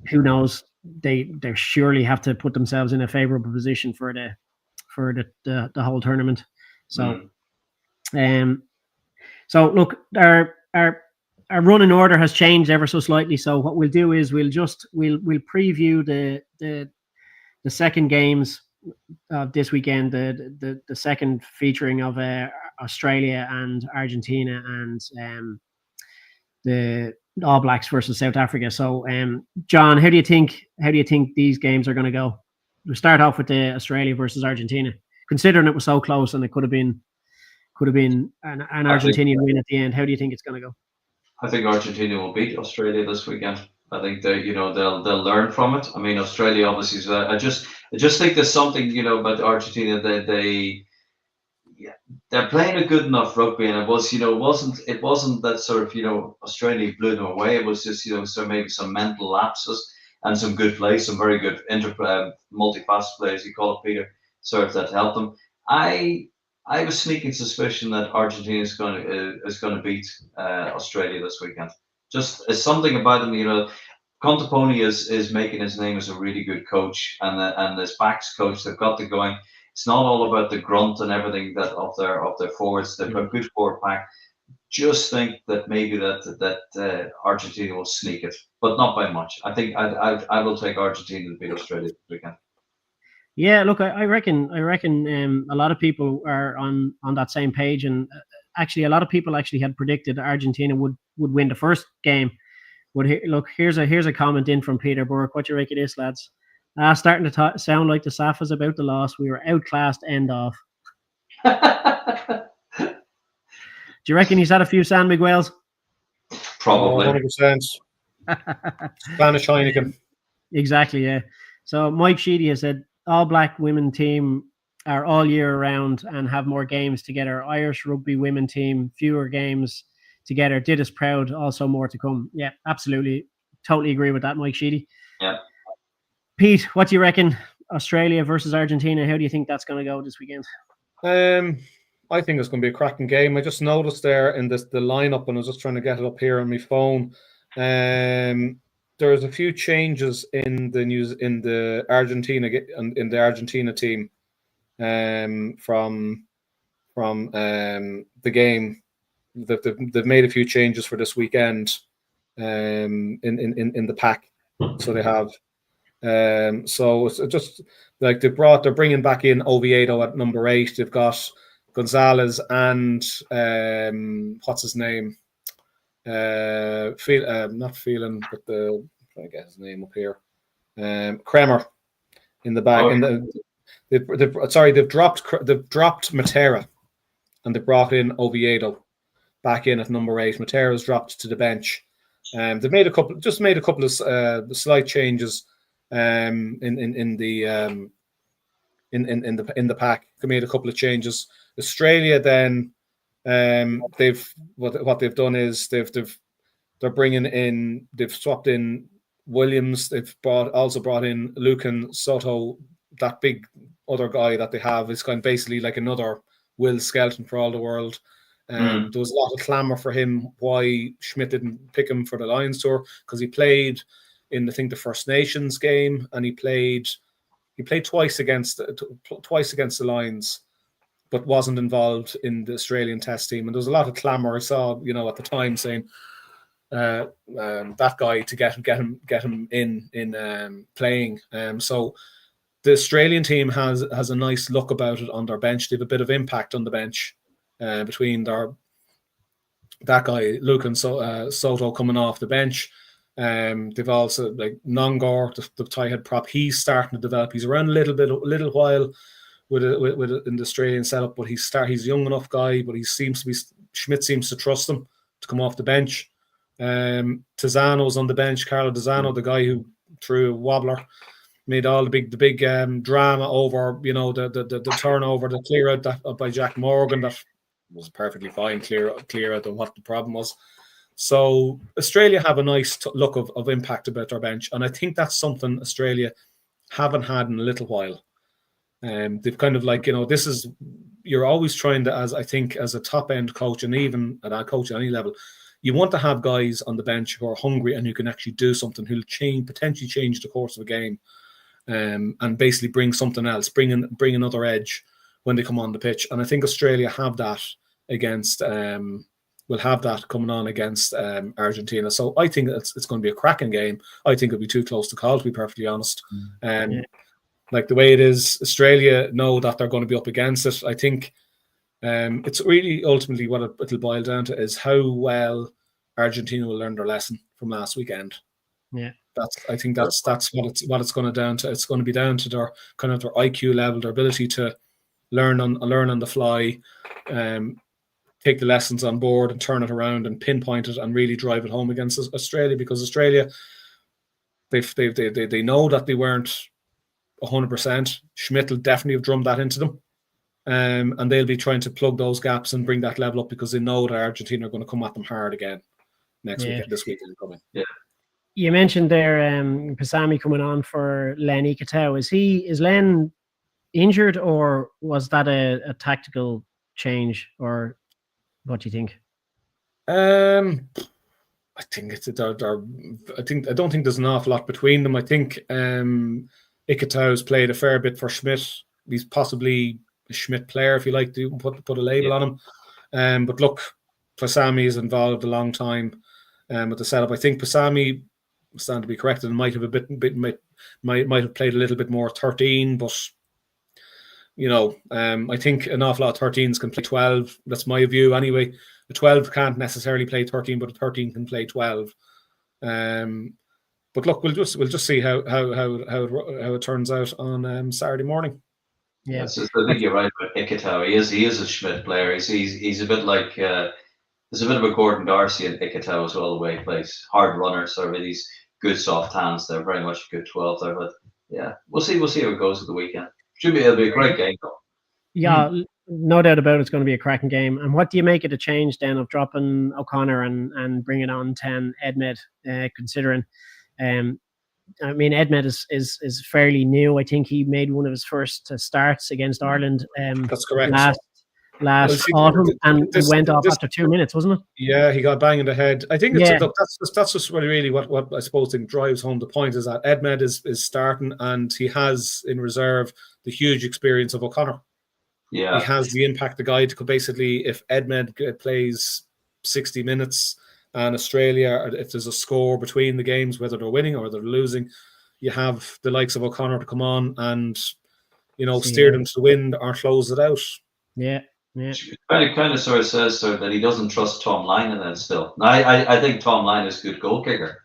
who knows, they surely have to put themselves in a favourable position for the whole tournament. So, so look, our running order has changed ever so slightly. So what we'll do is we'll preview the second games of this weekend, the second featuring of Australia and Argentina and the All Blacks versus South Africa. So, John, how do you think these games are going to go? We'll start off with the Australia versus Argentina, considering it was so close and it could have been an Argentinian win at the end. How do you think it's going to go? I think Argentina will beat Australia this weekend. I think they'll learn from it. I mean, Australia obviously is. I just think there's something about Argentina that they're playing a good enough rugby, and it wasn't that sort of Australia blew them away. It was just so maybe some mental lapses and some good play, some very good multifaceted play, as you call it, Peter, sort of that helped them. I have a sneaking suspicion that Argentina is going to beat Australia this weekend. Just as something about them, Contaponi is making his name as a really good coach, and this backs coach, they've got to going. It's not all about the grunt and everything that of their forwards. They've got a good forward pack. Just think that maybe that Argentina will sneak it, but not by much. I think I will take Argentina to beat Australia this weekend. Yeah, look, I reckon a lot of people are on that same page, and actually a lot of people actually had predicted Argentina would win the first game. But here's a comment in from Peter Burke. What do you reckon of this, lads? Starting to sound like the Safas about the loss. We were outclassed end off. Do you reckon he's had a few San Miguel's? Probably. 100%. Spanish Heineken. Exactly, yeah. So Mike Sheedy has said, All Black women team are all year round and have more games together. Irish rugby women team, fewer games together. Did us proud, also more to come. Yeah, absolutely. Totally agree with that, Mike Sheedy. Yeah. Pete, what do you reckon? Australia versus Argentina. How do you think that's going to go this weekend? I think it's going to be a cracking game. I just noticed there in the lineup, and I was just trying to get it up here on my phone. There's a few changes in the Argentina team from the game. They've made a few changes for this weekend in the pack. So they have. So it's just like they're bringing back in Oviedo at number 8. They've got Gonzalez and what's his name? Not Phelan, but I'm trying to get his name up here. Kremer in the back. They've dropped Matera and they brought in Oviedo. back in at number 8. Matero's dropped to the bench. They've made a couple of slight changes in the pack. They made a couple of changes. Australia then, they've done is they're swapped in Williams. They've also brought in Lucan Soto, that big other guy that they have is kind of basically like another Will Skelton for all the world. There was a lot of clamour for him why Schmidt didn't pick him for the Lions tour, because he played in I think the First Nations game, and he played twice against the Lions, but wasn't involved in the Australian Test team. And there was a lot of clamour I saw, at the time saying that guy to get him in playing. So the Australian team has a nice look about it on their bench. They have a bit of impact on the bench between that guy Luke and Soto coming off the bench. They've also like Nongor, the tie head prop. He's starting to develop. He's around a little while with in the Australian setup, but he's a young enough guy. But Schmidt seems to trust him to come off the bench. Tizzano's on the bench. Carlo Tizzano, the guy who threw a wobbler, made all the big drama over the turnover, the clear out by Jack Morgan. That was perfectly fine, clear out of what the problem was. So Australia have a nice look of impact about their bench, and I think that's something Australia haven't had in a little while. They've kind of like, this is, you're always trying to, as a top end coach, and even at a coach at any level, you want to have guys on the bench who are hungry and who can actually do something, who'll potentially change the course of a game, and basically bring something else, bring another edge when they come on the pitch. And I think Australia have that will have that coming on against Argentina. So I think it's going to be a cracking game. I think it'll be too close to call, to be perfectly honest. Like the way it is, Australia know that they're going to be up against it. I think it's really ultimately what it'll boil down to is how well Argentina will learn their lesson from last weekend. Yeah, I think that's what it's going to down to. It's going to be down to their kind of their IQ level, their ability to learn on the fly, take the lessons on board and turn it around and pinpoint it and really drive it home against Australia, because Australia, they know that they weren't 100%. Schmidt will definitely have drummed that into them. And they'll be trying to plug those gaps and bring that level up, because they know that Argentina are going to come at them hard again this weekend coming. Yeah. You mentioned there Pasami coming on for Len Ikitau. Is Len injured, or was that a tactical change, or what do you think? I think I don't think there's an awful lot between them. I think Ikitau's played a fair bit for Schmidt. He's possibly a Schmidt player, if you like to put a label on him. But look, Pasami is involved a long time with the setup. I think Pasami, stand to be corrected, might have might have played a little bit more 13, but I think an awful lot of 13s can play 12. That's my view anyway. The 12 can't necessarily play 13, but a 13 can play 12. But look, we'll just see how it turns out on Saturday morning. Yeah, so I think you're right about Ikitau. He is a Schmidt player. He's a bit like there's a bit of a Gordon Darcy in Ikitau as well, the way he plays. Hard runner, sort of these good soft hands. They're very much a good 12 there. But yeah, we'll see how it goes at the weekend. It'll be a great game though. Yeah, no doubt about it. It's going to be a cracking game. And what do you make of the change then of dropping O'Connor and bringing on 10 Edmed, considering Edmed is fairly new. I think he made one of his first starts against Ireland. That's correct. Last autumn, and he went off after 2 minutes, wasn't it? Yeah, he got banged in the head. I think that's just really what I suppose drives home the point, is that Edmed is starting, and he has in reserve the huge experience of O'Connor. Yeah, he has the impact, the guy to basically, if Edmed plays 60 minutes and Australia, if there's a score between the games, whether they're winning or they're losing, you have the likes of O'Connor to come on and steer them to the wind or close it out. Yeah. Kind of sort of says that he doesn't trust Tom Lyon, and then still. Now, I think Tom Lyon is a good goal kicker,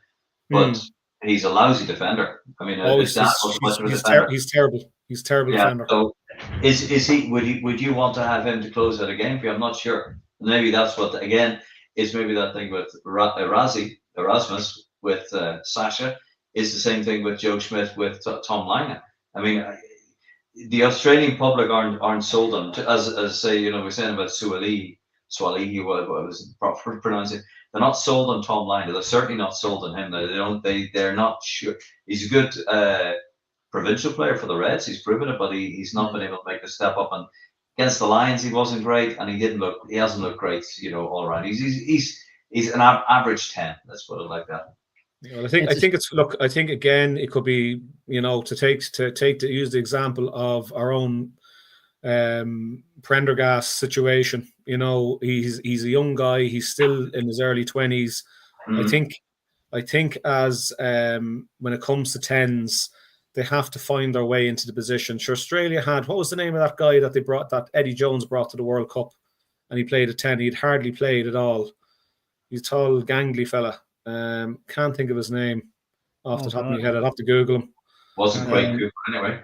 but he's a lousy defender. I mean, he's terrible. He's terrible defender. So is he? Would you want to have him to close out a game for you? I'm not sure. Maybe that's what, again, is maybe that thing with Erasmus with Sasha, is the same thing with Joe Schmidt with Tom Lynott. I mean, the Australian public aren't sold on, as say, we're saying about Swalihi, what was proper pronouncing. They're not sold on Tom Lynott. They're certainly not sold on him. They're not sure. He's a good provincial player for the Reds. He's proven it, but he's not been able to make the step up. And against the Lions, he wasn't great, and he hasn't looked great, all around. He's an average 10. Let's put it like that. Well, I think again, it could be, to use the example of our own Prendergast situation. He's a young guy. He's still in his early 20s. Mm-hmm. I think as when it comes to 10s, they have to find their way into the position. Sure, Australia had, what was the name of that guy that Eddie Jones brought to the World Cup, and he played at 10. He'd hardly played at all. He's a tall, gangly fella. Can't think of his name off the top of my head. I'd have to Google him. Wasn't Quade Cooper anyway.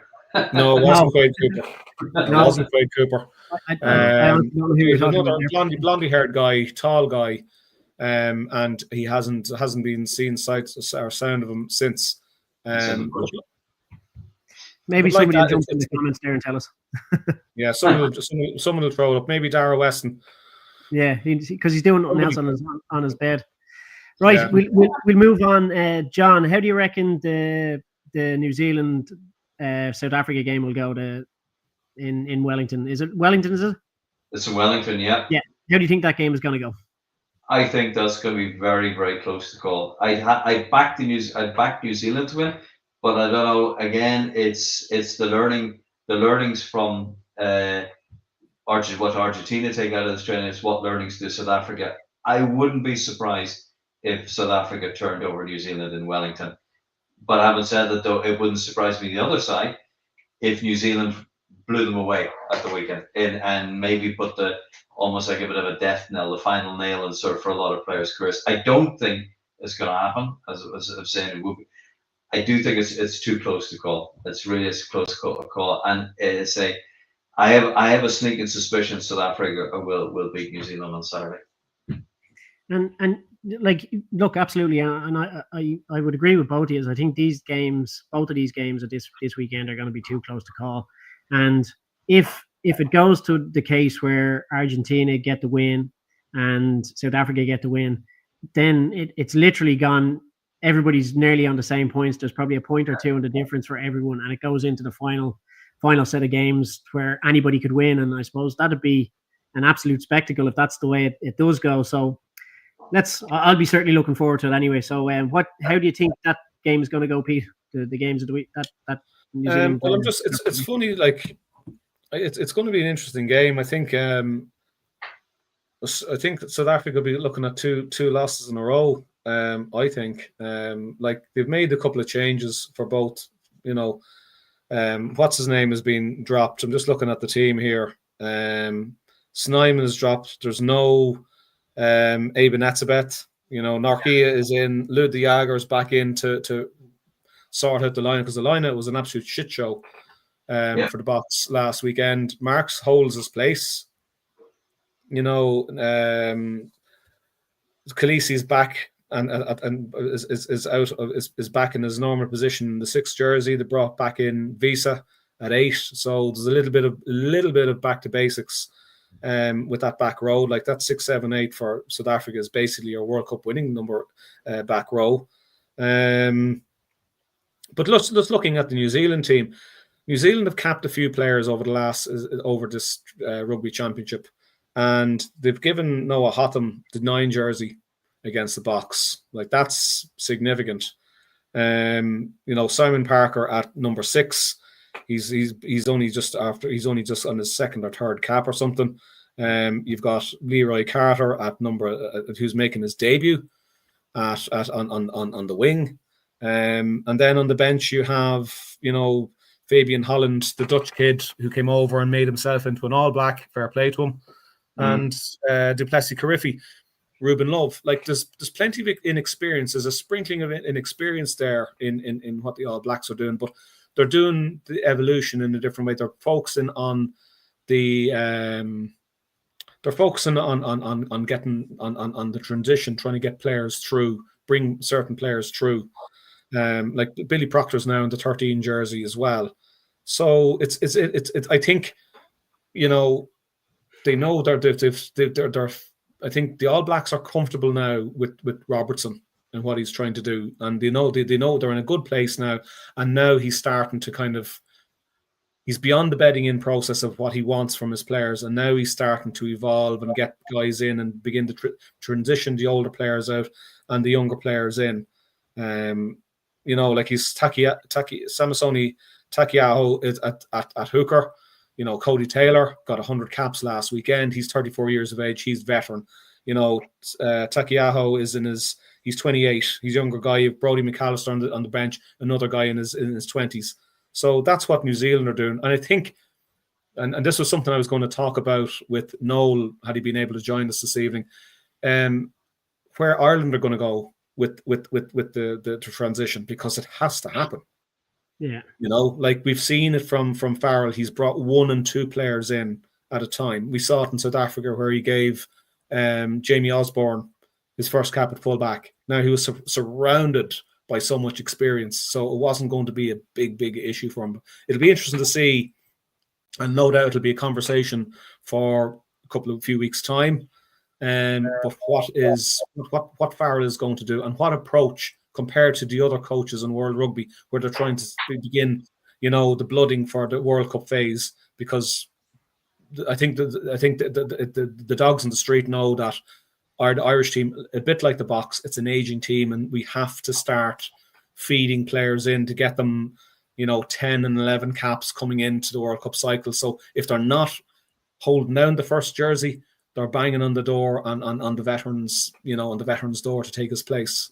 No, it wasn't Quade Cooper. It wasn't Quade Cooper. He was another blondie-haired guy, tall guy, and he hasn't been seen sight or sound of him since. Maybe somebody will jump in the comments there and tell us. Yeah, someone will throw it up. Maybe Dara Weston. Yeah, because he's doing nothing else on his bed. Right, yeah. We'll move on. John, how do you reckon the New Zealand South Africa game will go in Wellington? Is it Wellington? Is it? It's in Wellington, yeah. Yeah. How do you think that game is going to go? I think that's going to be very, very close to call. I'd back New Zealand to win, but I don't know. Again, it's the learnings from what Argentina take out of this training. It's what learnings do South Africa. I wouldn't be surprised if South Africa turned over New Zealand in Wellington. But having said that, though, it wouldn't surprise me the other side if New Zealand blew them away at the weekend and maybe put almost like a bit of a death knell, the final nail in sort of for a lot of players' careers. I don't think it's going to happen, as I'm saying it would be. I do think it's too close to call. It's really a close call, and I have a sneaking suspicion South Africa will beat New Zealand on Saturday. And like, look, absolutely, and I would agree with both of you. I think both of these games at this weekend are going to be too close to call. And if it goes to the case where Argentina get the win and South Africa get the win, then it's literally gone. Everybody's nearly on the same points. There's probably a point or two in the difference for everyone, and it goes into the final set of games where anybody could win. And I suppose that'd be an absolute spectacle if that's the way it does go. So I'll be certainly looking forward to it anyway. So how do you think that game is going to go, Pete? The games of the week that New Zealand well, it's funny, like it's going to be an interesting game. I think South Africa will be looking at two losses in a row. I think like they've made a couple of changes for both. What's his name has been dropped. I'm just looking at the team here. Snyman is dropped. There's no Aben Etzebeth. Norkia is in. Lou de Jager is back in to sort out the line, because the lineup was an absolute shit show for the Boks last weekend. Marks holds his place. Khaleesi's back and is back in his normal position in the 6th jersey. They brought back in Visa at 8, so there's a little bit of back to basics with that back row. Like that 6, 7, 8 for South Africa is basically your World Cup winning number back row. But let's looking at the New Zealand team. New Zealand have capped a few players over this rugby championship, and they've given Noah Hotham the 9 jersey against the Boks. Like that's significant. Simon Parker at number 6. He's only just on his 2nd or 3rd cap or something. You've got Leroy Carter at who's making his debut on the wing. And then on the bench you have, Fabian Holland, the Dutch kid who came over and made himself into an All Black. Fair play to him. And Duplessis Carriffy, Ruben Love. Like there's plenty of inexperience. There's a sprinkling of inexperience there in what the All Blacks are doing, but they're doing the evolution in a different way. They're focusing on the they're focusing on getting on the transition, trying to get players through, bring certain players through. Like Billy Proctor's now in the 13 jersey as well. So it's I think, you know, they know they're I think the All Blacks are comfortable now with Robertson and what he's trying to do, and they know they're in a good place now, and now he's starting to kind of, he's beyond the bedding in process of what he wants from his players, and now he's starting to evolve and get guys in and begin to transition the older players out and the younger players in. You know, like he's Samisoni Takiaho is at hooker. You know, Cody Taylor got 100 caps last weekend. He's 34 years of age. He's veteran. You know, Takiaho is he's 28. He's a younger guy. You have Brodie McAllister on the bench, another guy in his 20s. So that's what New Zealand are doing. And I think, and this was something I was going to talk about with Noel, had he been able to join us this evening, where Ireland are going to go with the transition, because it has to happen. Yeah. You know, like we've seen it from Farrell. He's brought 1 and 2 players in at a time. We saw it in South Africa where he gave Jamie Osborne his first cap at fullback. Now he was surrounded by so much experience, so it wasn't going to be a big issue for him. It'll be interesting to see, and no doubt it'll be a conversation for a few weeks' time. But what Farrell is going to do, and what approach compared to the other coaches in World Rugby, where they're trying to begin, you know, the blooding for the World Cup phase, because I think the dogs in the street know that the Irish team, a bit like the Box, it's an aging team, and we have to start feeding players in to get them, you know, 10 and 11 caps coming into the World Cup cycle. So if they're not holding down the first jersey, they're banging on the door on the veterans, you know, on the veterans' door to take his place.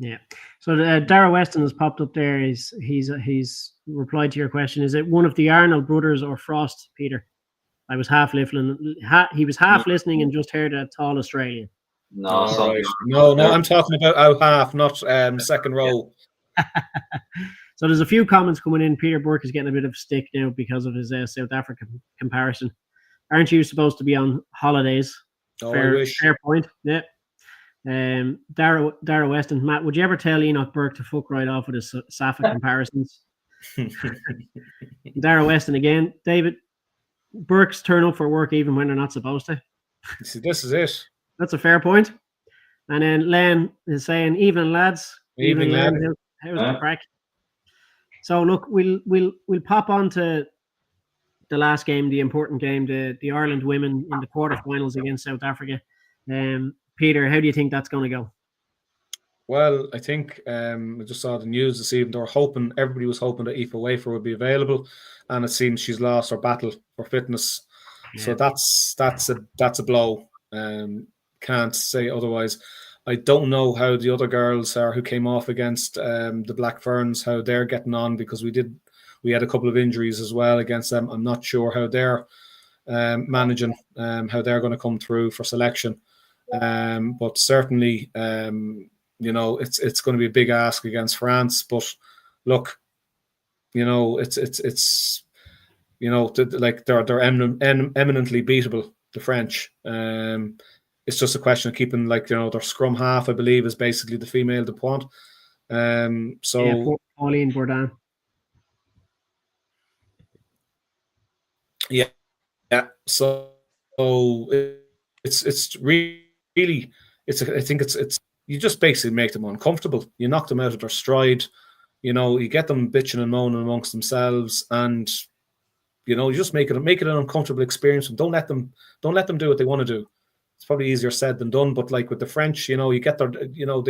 Yeah. So Dara Weston has popped up there. He's replied to your question. Is it one of the Arnold brothers or Frost, Peter? I was half listening. He was half listening and just heard a tall Australian. No, right. No, I'm talking about out half, not second row. So there's a few comments coming in. Peter Burke is getting a bit of stick now because of his South African comparison. Aren't you supposed to be on holidays? Oh, fair point. Yeah. Dara Weston, Matt, would you ever tell Enoch Burke to fuck right off with his Safa comparisons? Dara Weston again. David, Burke's turn up for work even when they're not supposed to. See, this is it. That's a fair point. And then Len is saying, "Evening, lads. Evening, Len. How's the crack?" So look, we'll pop on to the last game, the important game, the Ireland women in the quarterfinals against South Africa. Peter, how do you think that's going to go? Well, I think I just saw the news this evening. Everybody was hoping that Aoife Wafer would be available, and it seems she's lost her battle for fitness. Yeah. So that's a blow. Can't say otherwise. I don't know how the other girls are who came off against the Black Ferns, how they're getting on, because we had a couple of injuries as well against them. I'm not sure how they're managing, how they're going to come through for selection. But certainly, you know, it's going to be a big ask against France. But look, you know, it's you know, like they're eminently beatable, the French. It's just a question of keeping, like, you know, their scrum half, I believe, is basically the female de pointe. So yeah, Pauline Bourdin. Yeah. So it's really I think it's you just basically make them uncomfortable. You knock them out of their stride. You know, you get them bitching and moaning amongst themselves, and you know, you just make it an uncomfortable experience. Don't let them do what they want to do. It's probably easier said than done. But like with the French, you know, you get their, you know,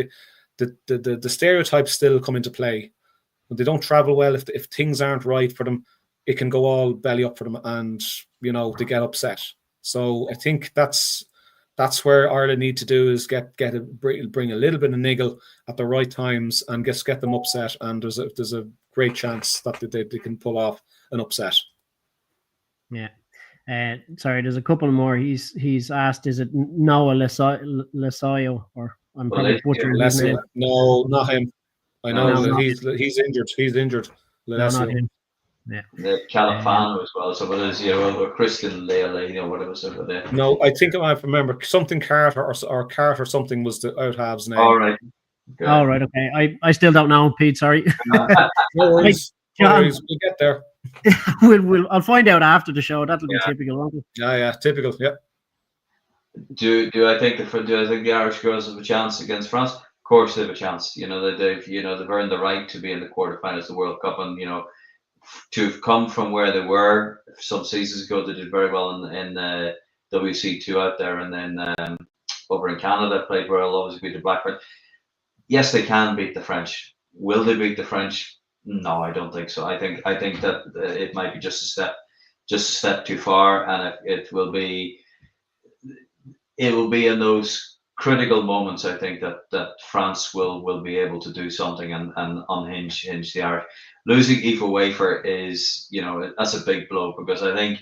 the stereotypes still come into play. When they don't travel well, if things aren't right for them, it can go all belly up for them, and you know, they get upset. So I think that's where Ireland need to do is bring a little bit of niggle at the right times and get them upset. And there's a great chance that they can pull off an upset. Yeah. Sorry, there's a couple more. He's asked, is it Noah Lesoyo, or I'm probably butchering his name. No, not him. I know that he's injured. He's injured. No, not him. The Califano as well. So it is, or Christian Lele, whatever. So there. No, I think I remember something Carter or Carter something was the out halves name. All right. Good. All right. Okay. I still don't know, Pete. Sorry. No worries. No worries. We'll get there. I'll find out after the show. That'll be typical, won't it? Yeah, typical. Yeah. Do I think the Irish girls have a chance against France? Of course they have a chance. They've earned the right to be in the quarterfinals of the World Cup, and to have come from where they were some seasons ago, they did very well in WC2 out there, and then over in Canada played well. Obviously beat the Blackburn. Yes, they can beat the French. Will they beat the French? No, I don't think so. I think that it might be just a step too far, and it will be in those critical moments. I think that France will be able to do something and unhinge the Irish. Losing Aoife Wafer is, that's a big blow, because I think,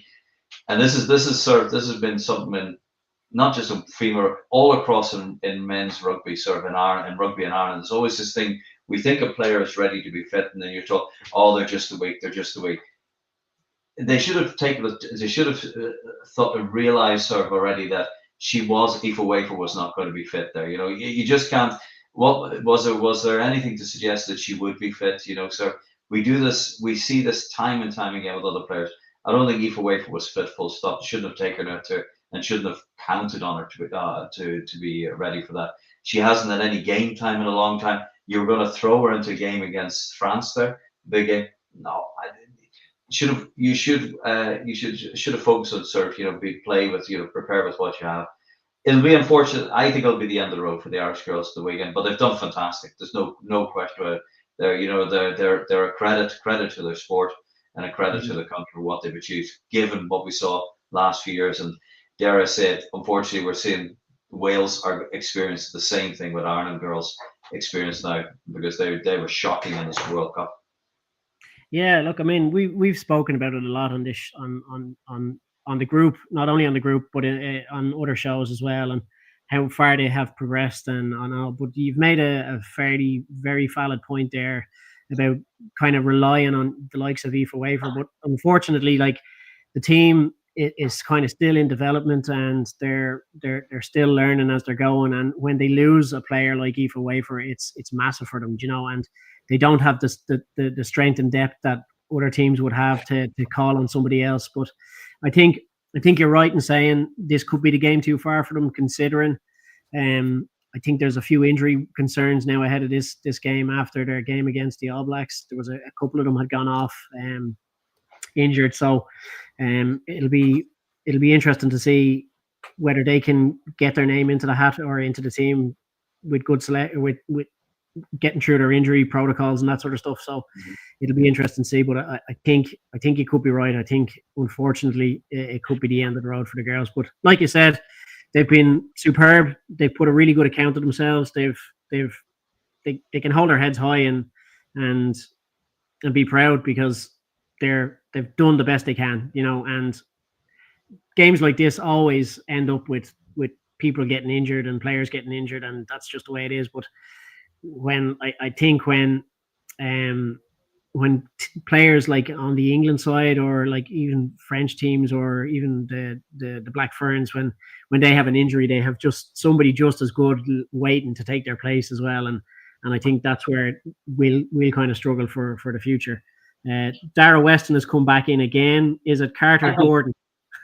and this has been something not just a female, all across in men's rugby, sort of in Ireland, in rugby in Ireland. There's always this thing, we think a player is ready to be fit, and then you're told, oh, they're just a week. They should have realized sort of already that Aoife Wafer was not going to be fit there. You just can't. What was there anything to suggest that she would be fit? So we see this time and time again with other players. I don't think Aoife Wafer was fit, full stop. Shouldn't have taken her to, and shouldn't have counted on her to be ready for that. She hasn't had any game time in a long time. You were going to throw her into a game against France there, big game. No, you should have focused on sort of play with prepare with what you have. It'll be unfortunate. I think it'll be the end of the road for the Irish girls the weekend, but they've done fantastic. There's no question about it. They're a credit to their sport and a credit to the country for what they've achieved, given what we saw last few years. And dare I say it, unfortunately, we're seeing Wales are experiencing the same thing with Ireland girls experience now, because they were shocking in this World Cup. Yeah, look, I mean, we've spoken about it a lot on this on the group, not only on the group, but on other shows as well, and how far they have progressed and all. But you've made a fairly very valid point there about kind of relying on the likes of Aoife Wafer. But unfortunately, like, the team is kind of still in development, and they're still learning as they're going. And when they lose a player like Aoife Wafer, it's massive for them, and they don't have the strength and depth that other teams would have to call on somebody else. But I think you're right in saying this could be the game too far for them, considering I think there's a few injury concerns now ahead of this game after their game against the All Blacks. There was a couple of them had gone off injured, so it'll be interesting to see whether they can get their name into the hat or into the team with good with getting through their injury protocols and that sort of stuff. So it'll be interesting to see. But I think you could be right. I think, unfortunately, it could be the end of the road for the girls. But like you said, they've been superb. They've put a really good account of themselves. They can hold their heads high and be proud, because they've done the best they can, and games like this always end up with people getting injured and players getting injured, and that's just the way it is. But when I think when players like on the England side, or like even French teams, or even the Black Ferns, when they have an injury, they have just somebody just as good waiting to take their place as well. And I think that's where we'll kind of struggle for the future. Dara Weston has come back in again. Is it Carter Gordon?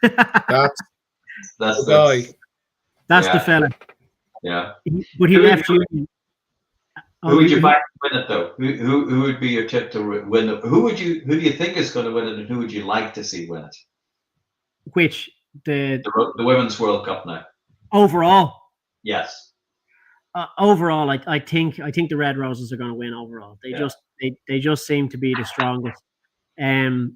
That's the guy. That's the fella. Yeah. But he left you. Who would you back to win it, though? Who would be your tip to win it? Who do you think is going to win it, and who would you like to see win it? Which the Women's World Cup now? Overall. Yes. Overall, I think the Red Roses are going to win overall. They just seem to be the strongest. I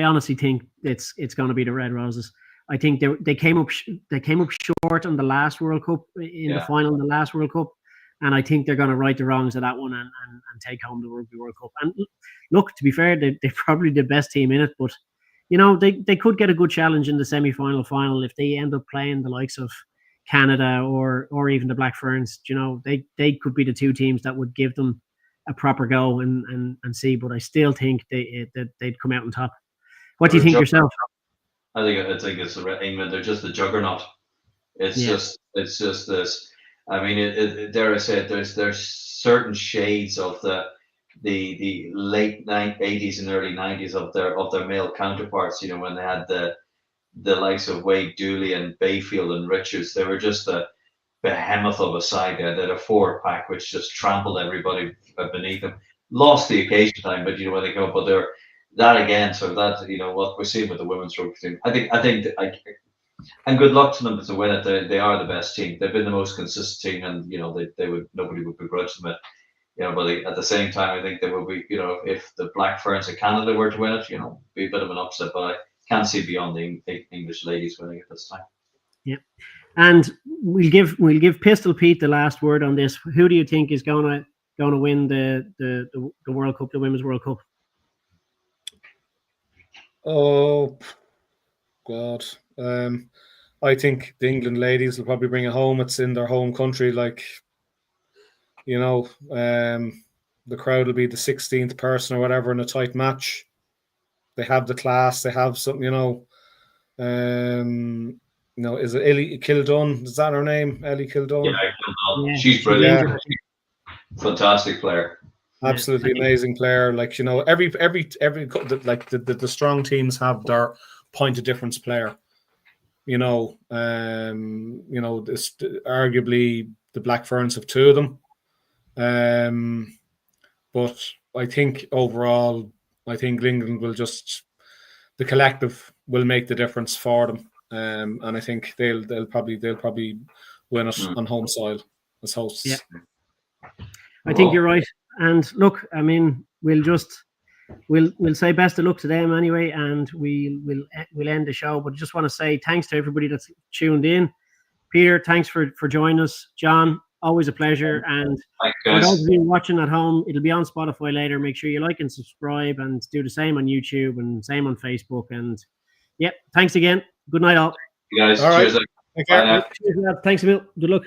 honestly think it's going to be the Red Roses. I think they came up short on the last World Cup, in the final in the last World Cup, and I think they're going to right the wrongs of that one and take home the Rugby World Cup. And look, to be fair, they're probably the best team in it, but they could get a good challenge in the semi-final final if they end up playing the likes of Canada or even the Black Ferns. They could be the two teams that would give them a proper go and see. But I still think they'd come out on top. What do you think yourself? I think it's England. They're just a juggernaut. It's just this. I mean, dare I say it, there's certain shades of the late 80s and early 90s of their male counterparts. You know, when they had the likes of Wade Dooley and Bayfield and Richards, they were just a behemoth of a side. They had a forward pack which just trampled everybody beneath them. Lost the occasion time, but when they go, but they're that again. So that what we're seeing with the women's rugby team. I think and good luck to them to win it. They are the best team. They've been the most consistent team, and nobody would begrudge them it. But at the same time, I think there will be, if the Black Ferns of Canada were to win it, be a bit of an upset. But I can't see beyond the English ladies winning it this time. Yeah, and we'll give Pistol Pete the last word on this. Who do you think is going to win the World Cup, the Women's World Cup? Oh God. I think the England ladies will probably bring it home. It's in their home country. Like, the crowd will be the 16th person or whatever in a tight match. They have the class. They have something, is it Ellie Kildun? Is that her name? Ellie Kildun? Yeah, Kildun. She's brilliant. Yeah. Fantastic player. Absolutely amazing player. Like, every like the strong teams have their point of difference player. Arguably the Black Ferns have two of them. But I think overall, England will the collective will make the difference for them. And I think they'll probably win it on home soil as hosts. Yeah. I think you're right. And look, I mean, we'll say best of luck to them anyway, and we'll end the show. But I just want to say thanks to everybody that's tuned in. Peter, thanks for joining us. John, always a pleasure. And for those of you watching at home, it'll be on Spotify later. Make sure you like and subscribe, and do the same on YouTube and same on Facebook. And thanks again. Good night, all. You guys, cheers. Thanks, Emil. Good luck.